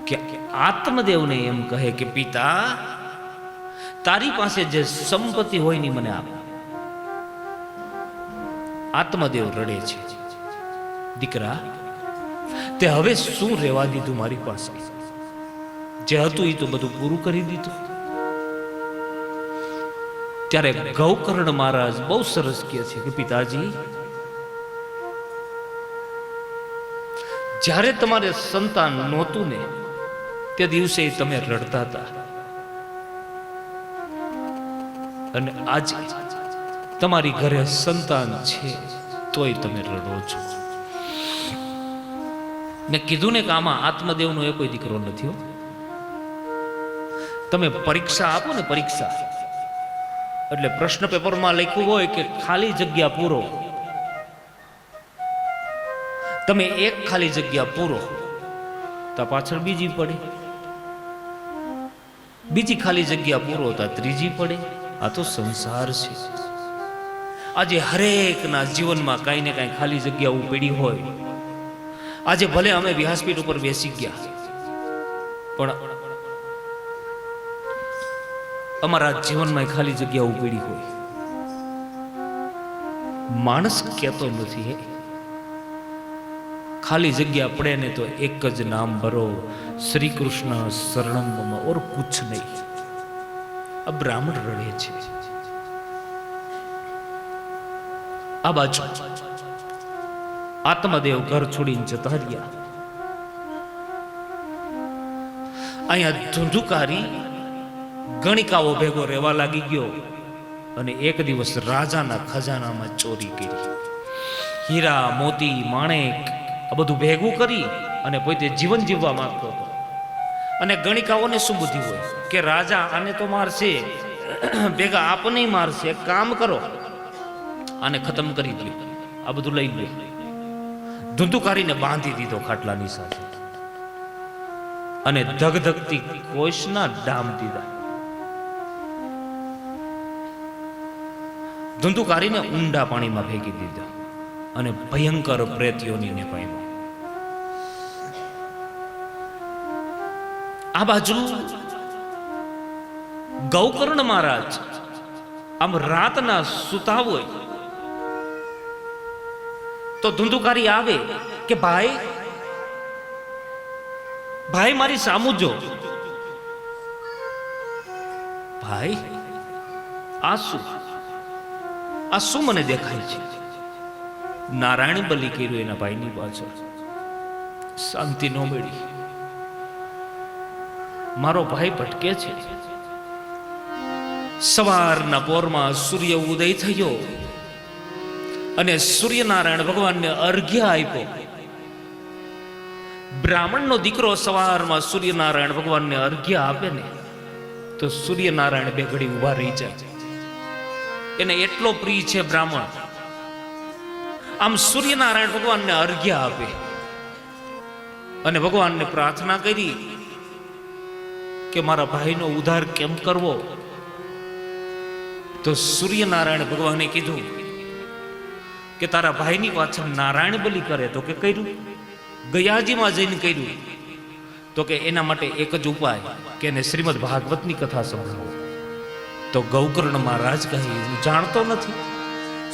કે આત્મદેવને એમ કહે કે પિતા, તારી પાસે જે સંપત્તિ હોય ની મને આપ. આત્મદેવ રડે છે, દીકરા તે હવે શું રહેવા દીધું મારી પાસે? જે હતું એ તો બધું પૂરું કરી દીધું. ત્યારે ગૌકર્ણ મહારાજ બહુ સરસ કહે છે કે પિતાજી, જ્યારે તમારે સંતાન નહોતું ને તે દિવસે તમે રડતા હતા, અને આજે તમારી ઘરે સંતાન છે તોય તમે રડો છો. મેં કીધું ને કે આમાં આત્મદેવનો એ કોઈ દીકરો નથી. તમે પરીક્ષા આપો ને, પરીક્ષા એટલે પ્રશ્ન પેપરમાં લખ્યું હોય કે ખાલી જગ્યા પૂરો. તમે એક ખાલી જગ્યા પૂરો તો પાછળ બીજી પડે, બીજી ખાલી જગ્યા પૂરો તો ત્રીજી પડે. આ તો સંસાર છે. આજે હરેકના જીવનમાં કાંઈ ને કાંઈ ખાલી જગ્યાઓ પડી હોય. આજે ભલે અમે વ્યાસપીઠ ઉપર બેસી ગયા, પણ અમારા જીવનમાં ખાલી જગ્યાઓ પડી હોય. માણસ કહેતો નથી, ખાલી જગ્યા પડે ને તો એક જ નામ ભરો, શ્રી કૃષ્ણ શરણમ મમ, ઓર કુછ નહીં. આ બ્રાહ્મણ રડે છે. આ બાજુ આત્મદેવ ઘર છોડીને જતા રહ્યા. અહીંયા ધુંધુકારી ગણિકાઓ ભેગો રહેવા લાગી ગયો, અને એક દિવસ રાજાના ખજાનામાં ચોરી કરી. હીરા, મોતી, માણેક આ બધું ભેગું કરી અને પોતે જીવન જીવવા માંગતો હતો. અને ગણિકાઓને શું બુદ્ધિ હોય કે રાજા આને તો મારશે, ભેગા આપને મારશે, એક કામ કરો આને ખતમ કરી દો, આ બધું લઈ લે. ધુંધુકારીને બાંધી દીધો ખાટલાની સાથે, અને ધગધગતી કોષના ડામ દીધા. ધુંધુકારીને ઊંડા પાણીમાં ફેંકી દીધા, અને ભયંકર પ્રેતીઓને પામ્યો. આ બાજુ ગૌકર્ણ મહારાજ આમ રાતના સુતા હોય તો ધુંધુકારી આવે કે ભાઈ, ભાઈ મારી સામું જો. ભાઈ આ શું મને દેખાય છે? નારાયણ બલિ કર્યું એના ભાઈની પાછળ. શાંતિ ન મળી, મારો ભાઈ ભટકે છે. સવારના પોરમાં સૂર્ય ઉદય થયો અને સૂર્યનારાયણ ભગવાનને અર્ઘ્ય આપ્યો. બ્રાહ્મણનો દીકરો સવારમાં સૂર્યનારાયણ ભગવાનને અર્ઘ્ય આપે ને તો સૂર્યનારાયણ બે ઘડી ઉભા રહી જાય. એને એટલો પ્રિય છે બ્રાહ્મણ. આમ સૂર્યનારાયણ ભગવાનને અર્ઘ્ય આપે અને ભગવાનને પ્રાર્થના કરી કે મારા ભાઈનો ઉદ્ધાર કેમ કરવો. તો સૂર્યનારાયણ ભગવાને કીધું કે તારા ભાઈની પાછળ નારાયણ બલિ કરે, તો કે કર્યું. ગયાજીમાં જઈને કર્યું, તો કે એના માટે એક જ ઉપાય કે એને શ્રીમદ ભાગવતની કથા સંભળાવો. તો ગૌકર્ણ મહારાજ કહે હું જાણતો નથી.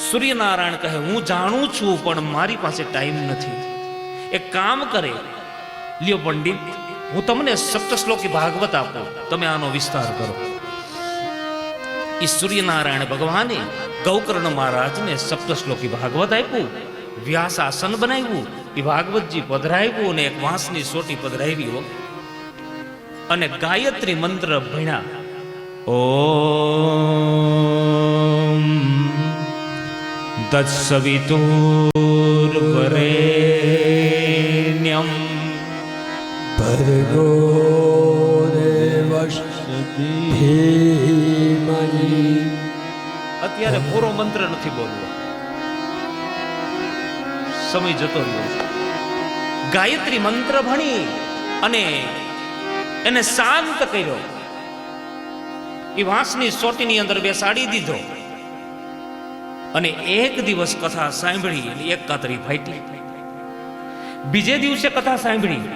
સૂર્યનારાયણ કહે હું જાણું છું પણ મારી પાસે ટાઈમ નથી. એક કામ કરે, લ્યો પંડિત, હું તમને સપ્તશ્લોકી ભાગવત આપું, તમે આનો વિસ્તાર કરો. એ સૂર્યનારાયણ ભગવાને ગૌકર્ણ મહારાજને સપ્તશ્લોકી ભાગવત આપ્યું, વ્યાસ આસન બનાવ્યું, એ ભાગવતજી પધરાવ્યું અને એક વાંસની સોટી પધરાવી અને ગાયત્રી મંત્ર ભણ્યા. ઓમ તત્સવિતુર્વરેણ્યમ ભર્ગો દેવસ્ય ધીમહિ. અત્યારે પૂરો મંત્ર નથી બોલવો, સમય જતો રહ્યો. ગાયત્રી મંત્ર ભણી અને એને શાંત કર્યો. એ વાંસની સોટીની અંદર બેસાડી દીધો અને એક દિવસ કથા સાંભળી અને એક કાતરી ફાટી. બીજે દિવસે કથા સાંભળી,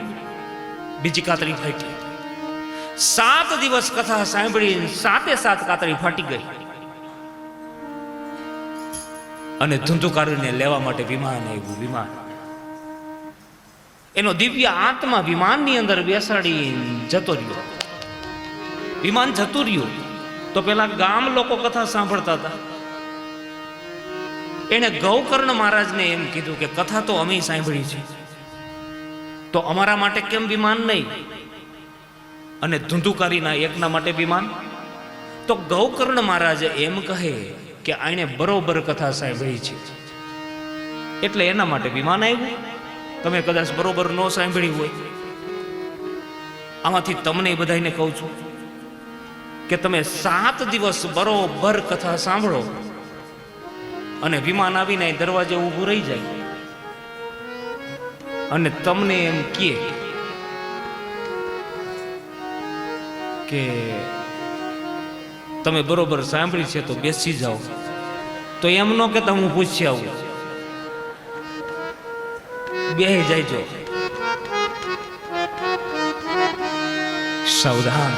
બીજી કાતરી ફાટી. 7 દિવસ કથા સાંભળી, 7 કાતરી ફાટી ગઈ. અને ધુંધુકારીને લેવા માટે વિમાન આવ્યું. વિમાન એનો દિવ્ય આત્મા વિમાનની અંદર બેસાડી જતો રહ્યો. વિમાન જતું રહ્યું તો પેલા ગામ લોકો કથા સાંભળતા હતા. એને ગૌકર્ણ મહારાજને એમ કીધું કે કથા તો અમે સાંભળી છે, તો અમારા માટે કેમ વિમાન નહીં? અને ધુંધુકારીના એકના માટે વિમાન? તો ગૌકર્ણ મહારાજ એમ કહે કે આણે બરોબર કથા સાંભળી છે એટલે એના માટે વિમાન આવ્યું. તમે કદાચ બરોબર ન સાંભળી હોય. આમાંથી તમને બધાને કહું છું કે તમે 7 દિવસ બરોબર કથા સાંભળો અને વિમાન આવીને દરવાજે ઊભું રહી જાય અને તમને એમ કહે કે તમે બરોબર સાંભળી છે તો બેસી જાઓ, તો એમ ન કે હું પૂછી આવું, બેહી જાયજો. સાવધાન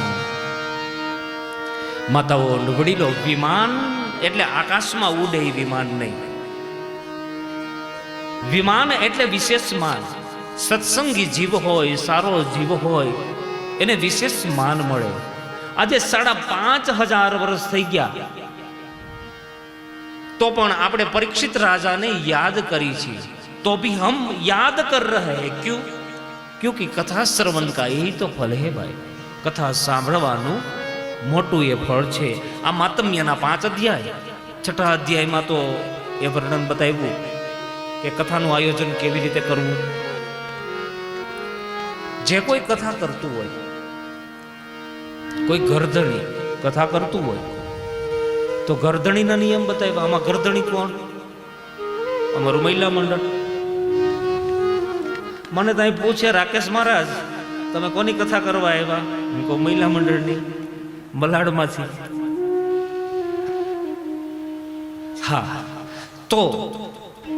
માતાઓ, વડીલો, વિમાન એટલે આકાશમાં ઉડે વિમાન નહીં. વિમાન એટલે વિશેષ માન. સત્સંગી જીવ હોય, સારો જીવ હોય, એને વિશેષ માન મળે. આજે 5,500 વર્ષ થઈ ગયા તો પણ આપણે પરીક્ષિત રાજાને યાદ કરી છે. तो भी हम याद कर रहे हैं. क्यों? क्योंकि कथा श्रवण का यही तो फल है भाई. कथा सांभळवानुं मोटું એ ફળ છે. આ માતમ્યના 5 અધ્યાય, 6ઠા અધ્યાયમાં તો એ વર્ણન બતાવ્યું કે કથાનું આયોજન કેવી રીતે કરવું. જે કોઈ કથા કરતું હોય, કોઈ ગરધણી કથા કરતું હોય તો ગરધણીના નિયમ બતાવ્યા. આમાં ગરધણી કોણ? અમારું મહિલા મંડળ. મને તો અહીં પૂછે, રાકેશ મહારાજ તમે કોની કથા કરવા આવ્યા? હું કહું મહિલા મંડળની, મલાડમાંથી. હા, તો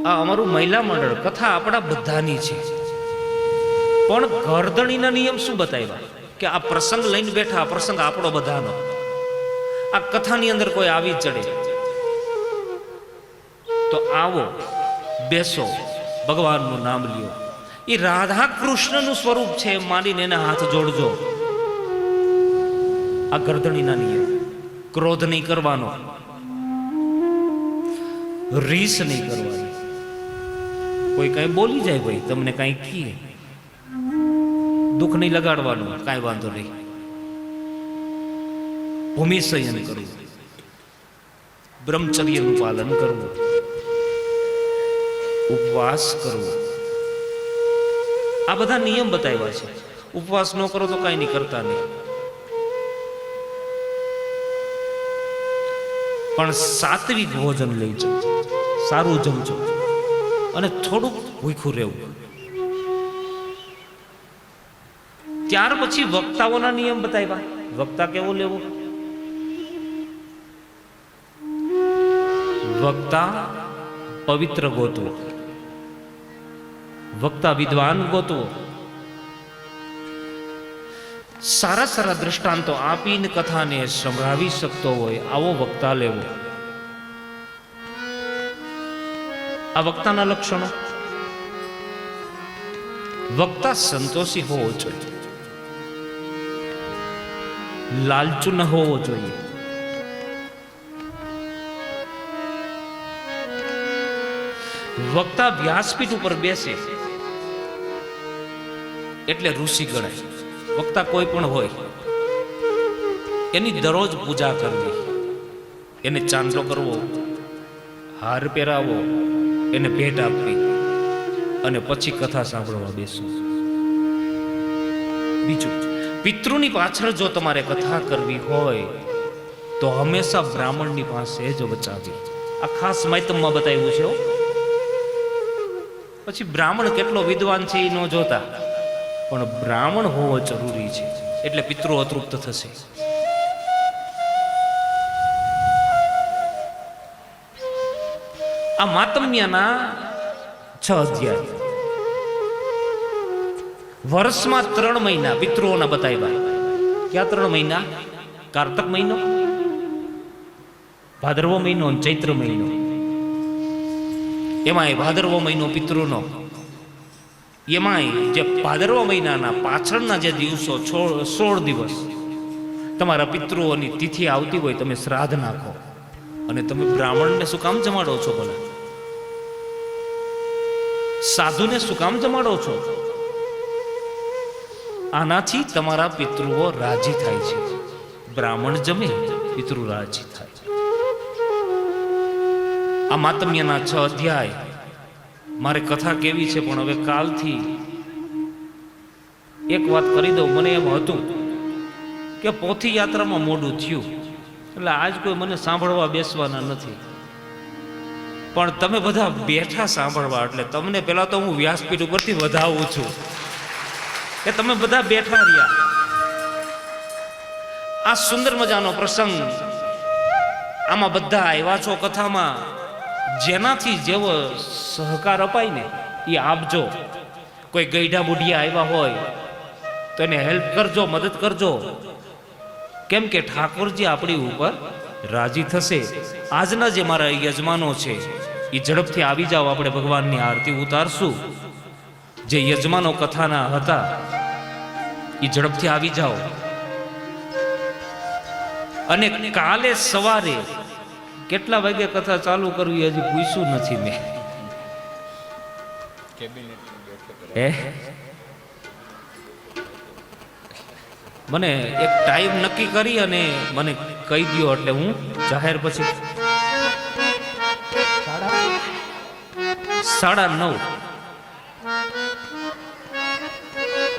આ અમારું મહિલા મંડળ, કથા આપણા બધાની છે. પણ ગરધણીના નિયમ શું બતાવ્યા? કે આ પ્રસંગ લઈને બેઠા, આ પ્રસંગ આપણો બધાનો. આ કથાની અંદર કોઈ આવી ચડે તો આવો, બેસો, ભગવાનનું નામ લ્યો. એ રાધા કૃષ્ણનું સ્વરૂપ છે માનીને એના હાથ જોડજો. આ ગરદણીના નિયમ. ક્રોધ નહીં કરવાનો, રીસ નહીં કરવાની. કોઈ કઈ બોલી જાય ભાઈ, તમને કઈ કીએ, દુઃખ નહીં લગાડવાનું, કાંઈ વાંધો નહીં. ભૂમિ સંયમ કરવું, બ્રહ્મચર્યનું પાલન કરવું, ઉપવાસ કરવો. આ બધા નિયમ બતાવ્યા છે. ઉપવાસ ન કરો તો કાંઈ નહીં, કરતા નહીં. પણ સાત્વિક ભોજન લેજો, સારું જમજો અને થોડુંક ભૂખ્યું રહેવું. ત્યાર પછી વક્તાઓના નિયમ બતાવ્યા. વક્તા કેવો લેવો? વક્તા પવિત્ર ગોતવો, વક્તા વિદ્વાન ગોતવો, સારા સારા દ્રષ્ટાંતો આપીને કથાને સંભળાવી શકતો હોય આવો વક્તા લેવો. આ વક્તાના લક્ષણો: વક્તા સંતોષી હોવો જોઈએ, લાલચુ ન હોવો જોઈએ, વક્તા વ્યાસપીઠ ઉપર બેસે એટલે ઋષિ ગણાય. વક્તા કોઈ પણ હોય એની દરરોજ પૂજા કરવી, એને ચાંદલો કરવો, હાર પહેરાવો, એને ભેટ આપવી અને પછી કથા સાંભળવા બેસવું. બીજું, પિતૃની પાછળ જો તમારે કથા કરવી હોય તો હંમેશા બ્રાહ્મણની પાસે જ બચાવી. આ ખાસ માહિતમમાં બતાવ્યું છે. પછી બ્રાહ્મણ કેટલો વિદ્વાન છે એ ન જોતા, પણ બ્રાહ્મણ હોવો જરૂરી છે, એટલે પિતૃ અતૃપ્ત થશે. આ માતમ્યના 6 અધ્યાય. વર્ષમાં 3 મહિના પિતૃઓના બતાવ્યા. ક્યાં 3 મહિના? કારતક મહિનો, ભાદરવો મહિનો અને ચૈત્ર મહિનો. એમાંય ભાદરવો મહિનો પિતૃનો, એમાંય જે ભાદરવા મહિનાના પાછળના જે દિવસો 16 દિવસ તમારા પિતૃઓની તિથિ આવતી હોય, તમે શ્રાદ્ધ નાખો. અને તમે બ્રાહ્મણને શું કામ જમાડો છો? ભલા સાધુને શું કામ જમાડો છો? આનાથી તમારા પિતૃઓ રાજી થાય છે. બ્રાહ્મણ જમે, પિતૃ રાજી થાય. આ માતમ્યના 6 અધ્યાય. મારે કથા કેવી છે, પણ હવે કાલથી એક વાત કરી દઉં. મને એમ હતું કે પોથી યાત્રામાં મોડું થયું એટલે આજ કોઈ મને સાંભળવા બેસવાના નથી, પણ તમે બધા બેઠા સાંભળવા, એટલે તમને પહેલા તો હું વ્યાસપીઠ ઉપરથી વધાવું છું કે તમે બધા બેઠા રહ્યા. આ સુંદર મજાનો પ્રસંગ, આમાં બધા આવ્યા છો કથામાં, જેનાથી જેવો સહકાર અપાય ને એ આપજો. કોઈ ગઈઢા બુઢિયા આવ્યા હોય તો એને હેલ્પ કરજો, મદદ કરજો, કેમ કે ઠાકોરજી આપણી ઉપર રાજી થશે. આજના જે મારા યજમાનો છે એ ઝડપથી આવી જાઓ, આપણે ભગવાનની આરતી ઉતારશું. જે યજમાનો કથાના હતા એ ઝડપથી આવી જાઓ. અને કાલે સવારે કેટલા વાગે કથા ચાલુ કરવી હજી પૂછ્યું નથી મેં. મને એક ટાઈમ નક્કી કરી અને મને કહી દો, એટલે હું જાહેર પછી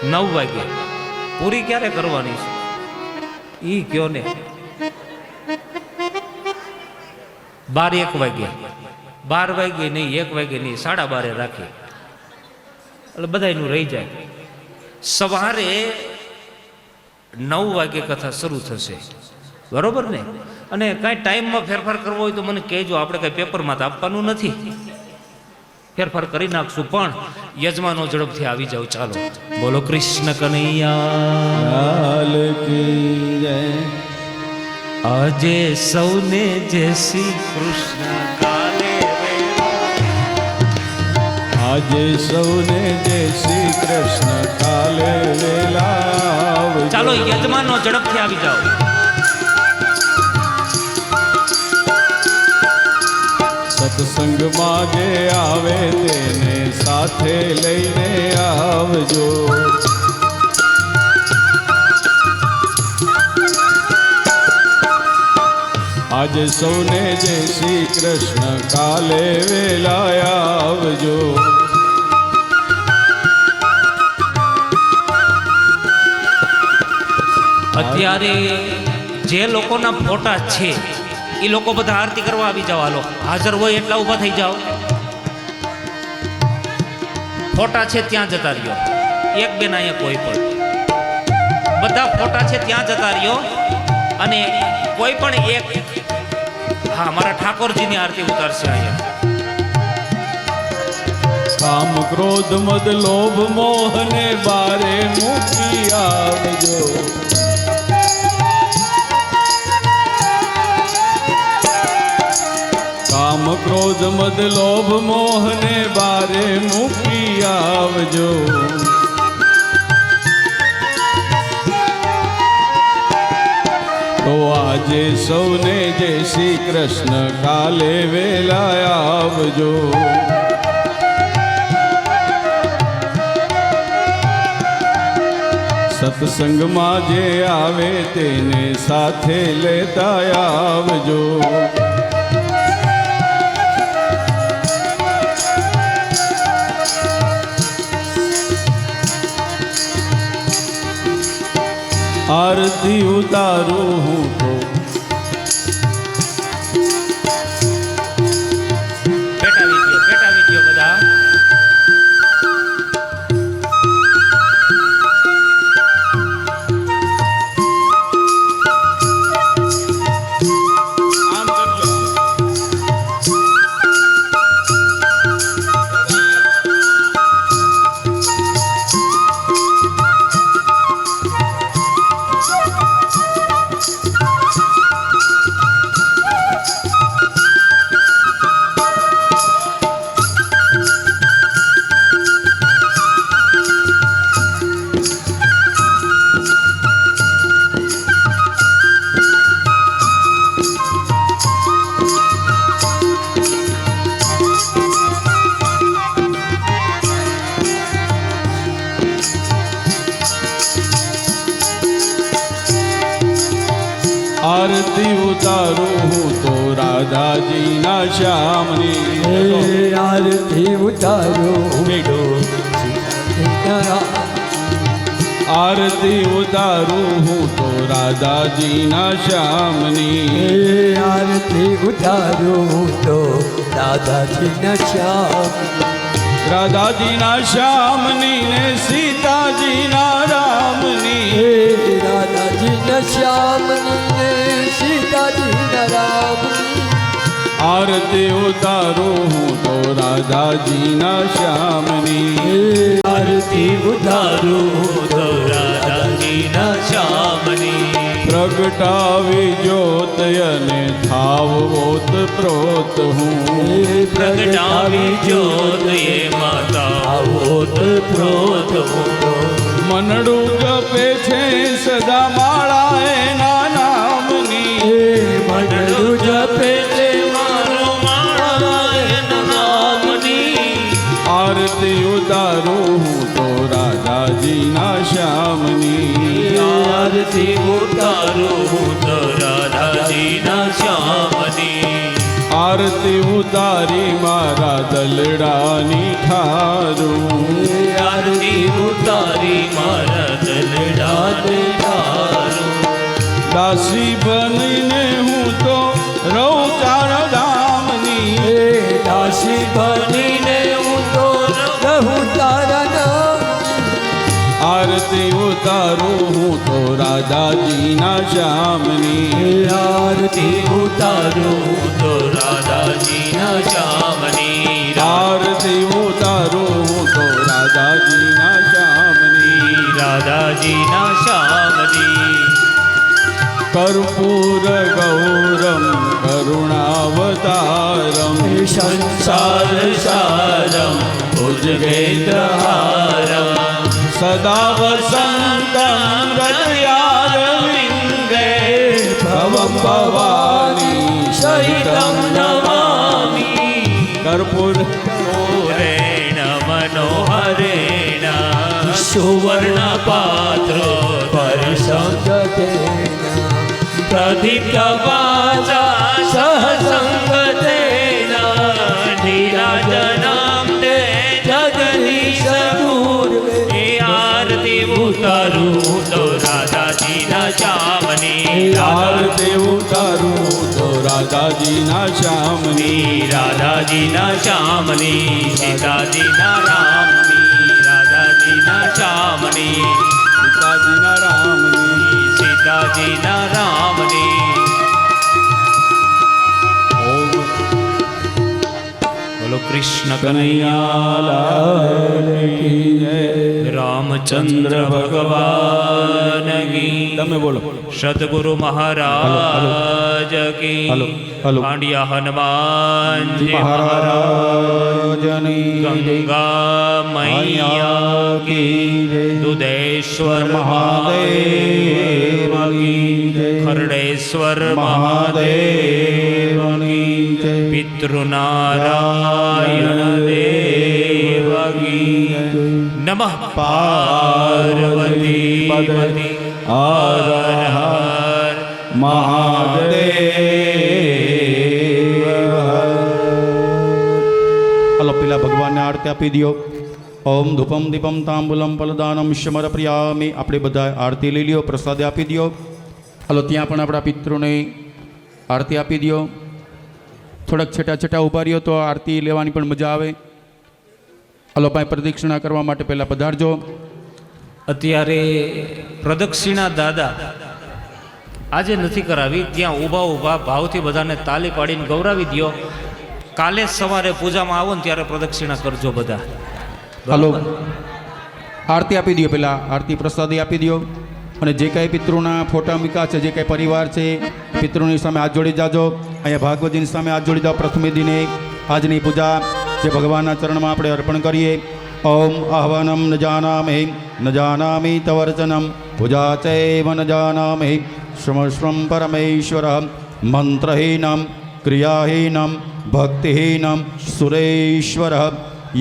9:30 વાગે પૂરી ક્યારે કરવાની છે ઈ કયો ને? 12-1 વાગે, 12 વાગે નહીં, 1 વાગે નહીં, 12:30 રાખીએ એટલે બધાયનું રહી જાય. સવારે 9 વાગે કથા શરૂ થશે, બરોબર ને? અને કાંઈ ટાઈમમાં ફેરફાર કરવો હોય તો મને કહેજો, આપણે કાંઈ પેપરમાં તો આપવાનું નથી, ફેરફાર કરી નાખશું. પણ યજમાનો ઝડપથી આવી જાવ. ચાલો, બોલો કૃષ્ણ કનૈયા કી જય. આજે સૌને જય શ્રી કૃષ્ણ. કાલે આજે સૌને જય શ્રી કૃષ્ણ, કાલે વેલા આવજો. ચાલો યજમાનો ઝડપથી આવી જાઓ. સત્સંગમાં જે આવે તેને સાથે લઈને આવજો. આજે સૌને જય શ્રી કૃષ્ણ, કાલે વેલા આવજો. અત્યારે જે લોકોના ફોટા છે એ લોકો બધા આરતી કરવા આવી જાઓ. હાલો, હાજર હોય એટલા ઊભા થઈ જાઓ. ફોટા છે ત્યાં જતા રહ્યો. એક બેન અહીંયા કોઈ પણ, બધા ફોટા છે ત્યાં જતા રહ્યો. અને કોઈ પણ એક, હા, મારા ઠાકોરજીની આરતી ઉતારશે અહીંયા. કામ ક્રોધ મદ લોભ મોહને બારે મૂકી આવજો. કામ ક્રોધ મદ લોભ મોહને બારે મૂકી આવજો. તો આજે સૌને જય શ્રી કૃષ્ણ, કાલે વેલા આવજો. સત્સંગમાં જે આવે તેને સાથે લેતા આવજો. આરતી ઉતારું હું તો બેટા વિદ્યો બધા. આરતી ઉતારું હું તો રાધાજીના શ્યામની. આરતી ઉતારો બેડો આરતી ઉતારું હું તો રાધાજીના શ્યામની. આરતી ઉતારો તો દાદાજીના શ્યામ. રાધાજીના શ્યામની ને સીતાજીના રામની. રાધાજીના શ્યામની સીતાજીના રામની. આરતી ઉતારું હું તો રાધાજીના શ્યામની. આરતી ઉતારો તો રાધાજીના શ્યામની. પ્રગટાવી જ્યોત અને થાવ ઓત પ્રોત હું. પ્રગટાવી જ્યોત એ માતા ઓત પ્રોત હું. મનડું જપે છે સદા માળા એના નામની. મનડું જપે છે મારો માળા એના નામની. આરતી ઉતારું હું તો રાધાજીના શ્યામની. આરતી ઉતારું તો રાધાજીના શ્યામની. આરતી ઉતારી મારા દલડાની ઠારું. આરતી ઉતારી મારા દલડાને ઠારું. દાસી બનીને હું તો રહું તારા ધામની. દાસી બનીને હું તો રહું તારા નામ. આરતી ઉતારું હું તો રાધાજીના શ્યામની. આરતી ઉતારું તો રાધાજીના શ્યામની. આરતી ઉતારું હું તો રાધાજીના શ્યામની. રાધાજીના શ્યામની. કર્પૂર ગૌરમ કરુણાવતારમ. સંસાર સારમ ભુજગેન્દ્રહારમ. સદા વસંતમ હૃદયારવિંદે ભવમ ભવાની સહિતમ નમામિ. કર્પૂર પૂરેણ મનોહરેણ સુવર્ણ પાત્રો પરિસંગતેન. પ્રદીપ્ત વાચા સહસંગતેન. નીરાજનામ તે જગદીશ પૂર્વે. આરતી ઉતારું તો રાધાજીના શ્યામની. આરતી ઉતારું તો રાધાજીના શ્યામની. રાધાજીના શ્યામની. સીતાજીના રામની. રાધાજીના શ્યામની. સીતાજીના રામની. સીતાજીના રામની. ઓમ બોલો કૃષ્ણ કૃષ્ણ કનૈયા રામચંદ્ર ભગવાન કી તમે બોલો. સદગુરુ મહારાજ કી હલો, હલો. પાંડિયા હનુમાનજી મહારાજની ગંગા મૈયા કી દુધેશ્વર મહાદેવ કી ખરડેશ્વર મહાદેવ પિતૃનારાયણ દેવ કી નમઃ પાર્વતી પતિ હર હર મહાદેવ. હલો, પેલા ભગવાનને આરતી આપી દો. ઓમ ધૂપમ દીપમ તાંબુલમ ફલદાનમ શમર પ્રિયામી. આપણે બધા આરતી લઈ લ્યો, પ્રસાદ આપી દો. હલો, ત્યાં પણ આપણા પિતૃને આરતી આપી દો. થોડાક છેટા છેટા ઉભા રહ્યો તો આરતી લેવાની પણ મજા આવે. હલો ભાઈ, પ્રદક્ષિણા કરવા માટે પહેલાં પધારજો. અત્યારે પ્રદક્ષિણા દાદા આજે નથી કરાવી, ત્યાં ઊભા ઊભા ભાવથી બધાને તાલી પાડીને ગૌરાવી દો. કાલે સવારે પૂજામાં આવો ને ત્યારે પ્રદક્ષિણા કરજો બધા. હલો, આરતી આપી દો. પહેલાં આરતી પ્રસાદી આપી દો. અને જે કાંઈ પિતૃના ફોટા મૂક્યા છે, જે કાંઈ પરિવાર છે, પિતૃની સામે હાથ જોડી જાજો. અહીંયા ભાગવતજીની સામે હાથ જોડી જાઓ. પ્રથમે દિને આજની પૂજા જે ભગવાનના ચરણમાં આપણે અર્પણ કરીએ. ઓમ આહ્વાનમ ન જાનામિ તવર્ચનમ પૂજા ચૈવ ન જાનામિ શ્રમશ્રમ પરમેશ્વર મંત્રહીનમ ક્રિયાહીનમ ભક્તિહીનમ સુરેશ્વર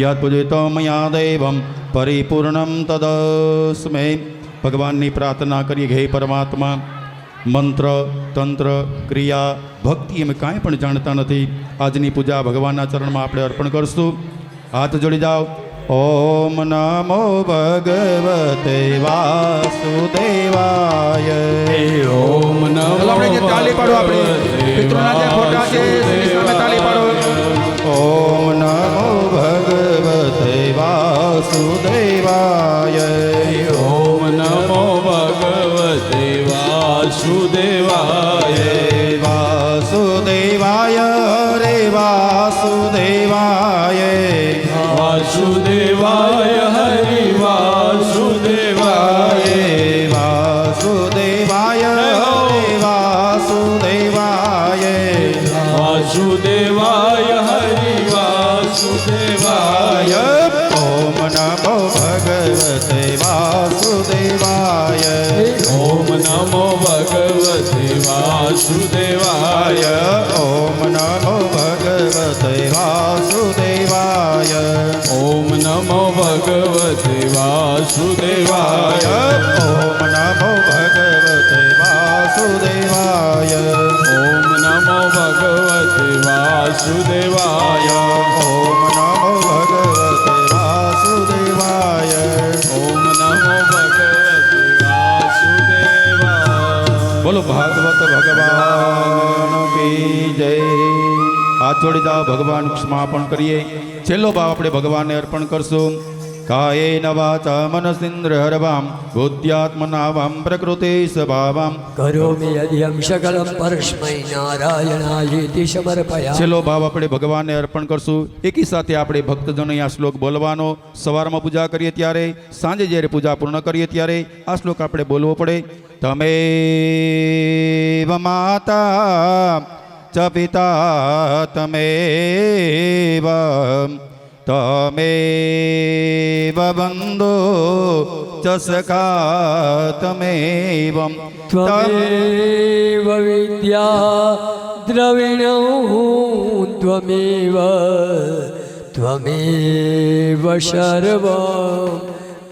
યદ પૂજિતો મયા દેવમ પરિપૂર્ણમ તદસ્મે. ભગવાનની પ્રાર્થના કરીએ કે હે પરમાત્મા, મંત્ર તંત્ર ક્રિયા ભક્તિ અમે કાંઈ પણ જાણતા નથી. આજની પૂજા ભગવાનના ચરણમાં આપણે અર્પણ કરશું. હાથ જોડી જાઓ. ઓમ નમો ભગવતે વાસુદેવાય. ઓમ નમો આપણે જે તાલી પાડો, આપણે પિતૃના જે ફોટા છે એની સામે તાલી પાડો. ઓમ નમો ભગવતે વાસુદેવાય. ઓમ નમો ભગવતે વાસુદેવાય. વાસુદેવાય રે વાસુદેવાય. વાસુદેવાય હરિ વાસુદેવાય. વાસુદેવાય રે વાસુદેવાય. વાસુદેવાય હરિ વાસુદેવાય. ઓમ નમો ભગવતે વાસુદેવાય. ઓમ નમો ભગવતે વાસુદેવાય. ઓમ નમો ભગવતે વાસુદેવાય. ઓમ નમો ભગવતે વાસુદેવાય. ઓમ નમો ભગવતે વાસુદેવાય. ઓમ નમો ભગવતે વાસુદેવાય. ઓમ નમો ભગવતે વાસુદેવાય. ઓમ નમો ભગવતે વાસુદેવાય. બોલો ભાગવત ભગવાન કી જય. હાથ જોડી જાઓ, ભગવાન ક્ષમાપણ કરીએ. છેલ્લો ભાવ આપણે ભગવાનને અર્પણ કરશું. કાયેન વાચા મનસિન્દ્ર હરવામ બુદ્ધ્યાત્મના વામ પ્રકૃતિ સ્વભાવામ કરોમિ યદ્યં સકલં પરસ્મૈ નારાયણાયેતિ સમર્પયા. છેલ્લો ભાવ આપણે ભગવાનને અર્પણ કરશું. એકી સાથે આપણે ભક્તજનો આ શ્લોક બોલવાનો. સવારમાં પૂજા કરીએ ત્યારે, સાંજે જ્યારે પૂજા પૂર્ણ કરીએ ત્યારે આ શ્લોક આપણે બોલવો પડે. તમેવ માતા ચ પિતા તમેવ તમેવ બંધો ચ સખા તમેવમ ત્વમેવ વિદ્યા દ્રવિણૌ ત્વમેવ ત્વમેવ સર્વં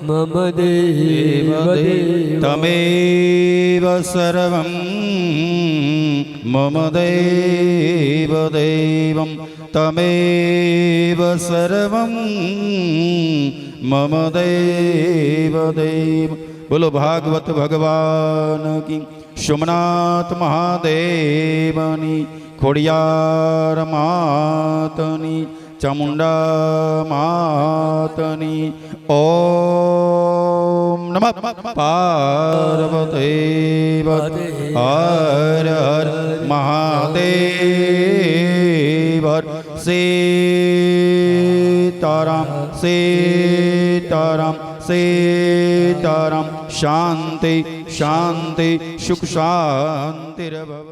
મમ દેવ દેવ. તમેવ સર્વં મમ દેવ દેવં. તમેવ સર્વં મમ દેવ દેવ. બોલો ભાગવત ભગવાન કી. સોમનાથ મહાદેવની, ખોડિયાર માતની, ચામુંડા માતની. ઓમ નમઃ પાર્વતી હર હર મહાદેવ. શિવ સીતારામ સીતારામ શાંતિ શાંતિ સુખ શાંતિર્ભવ.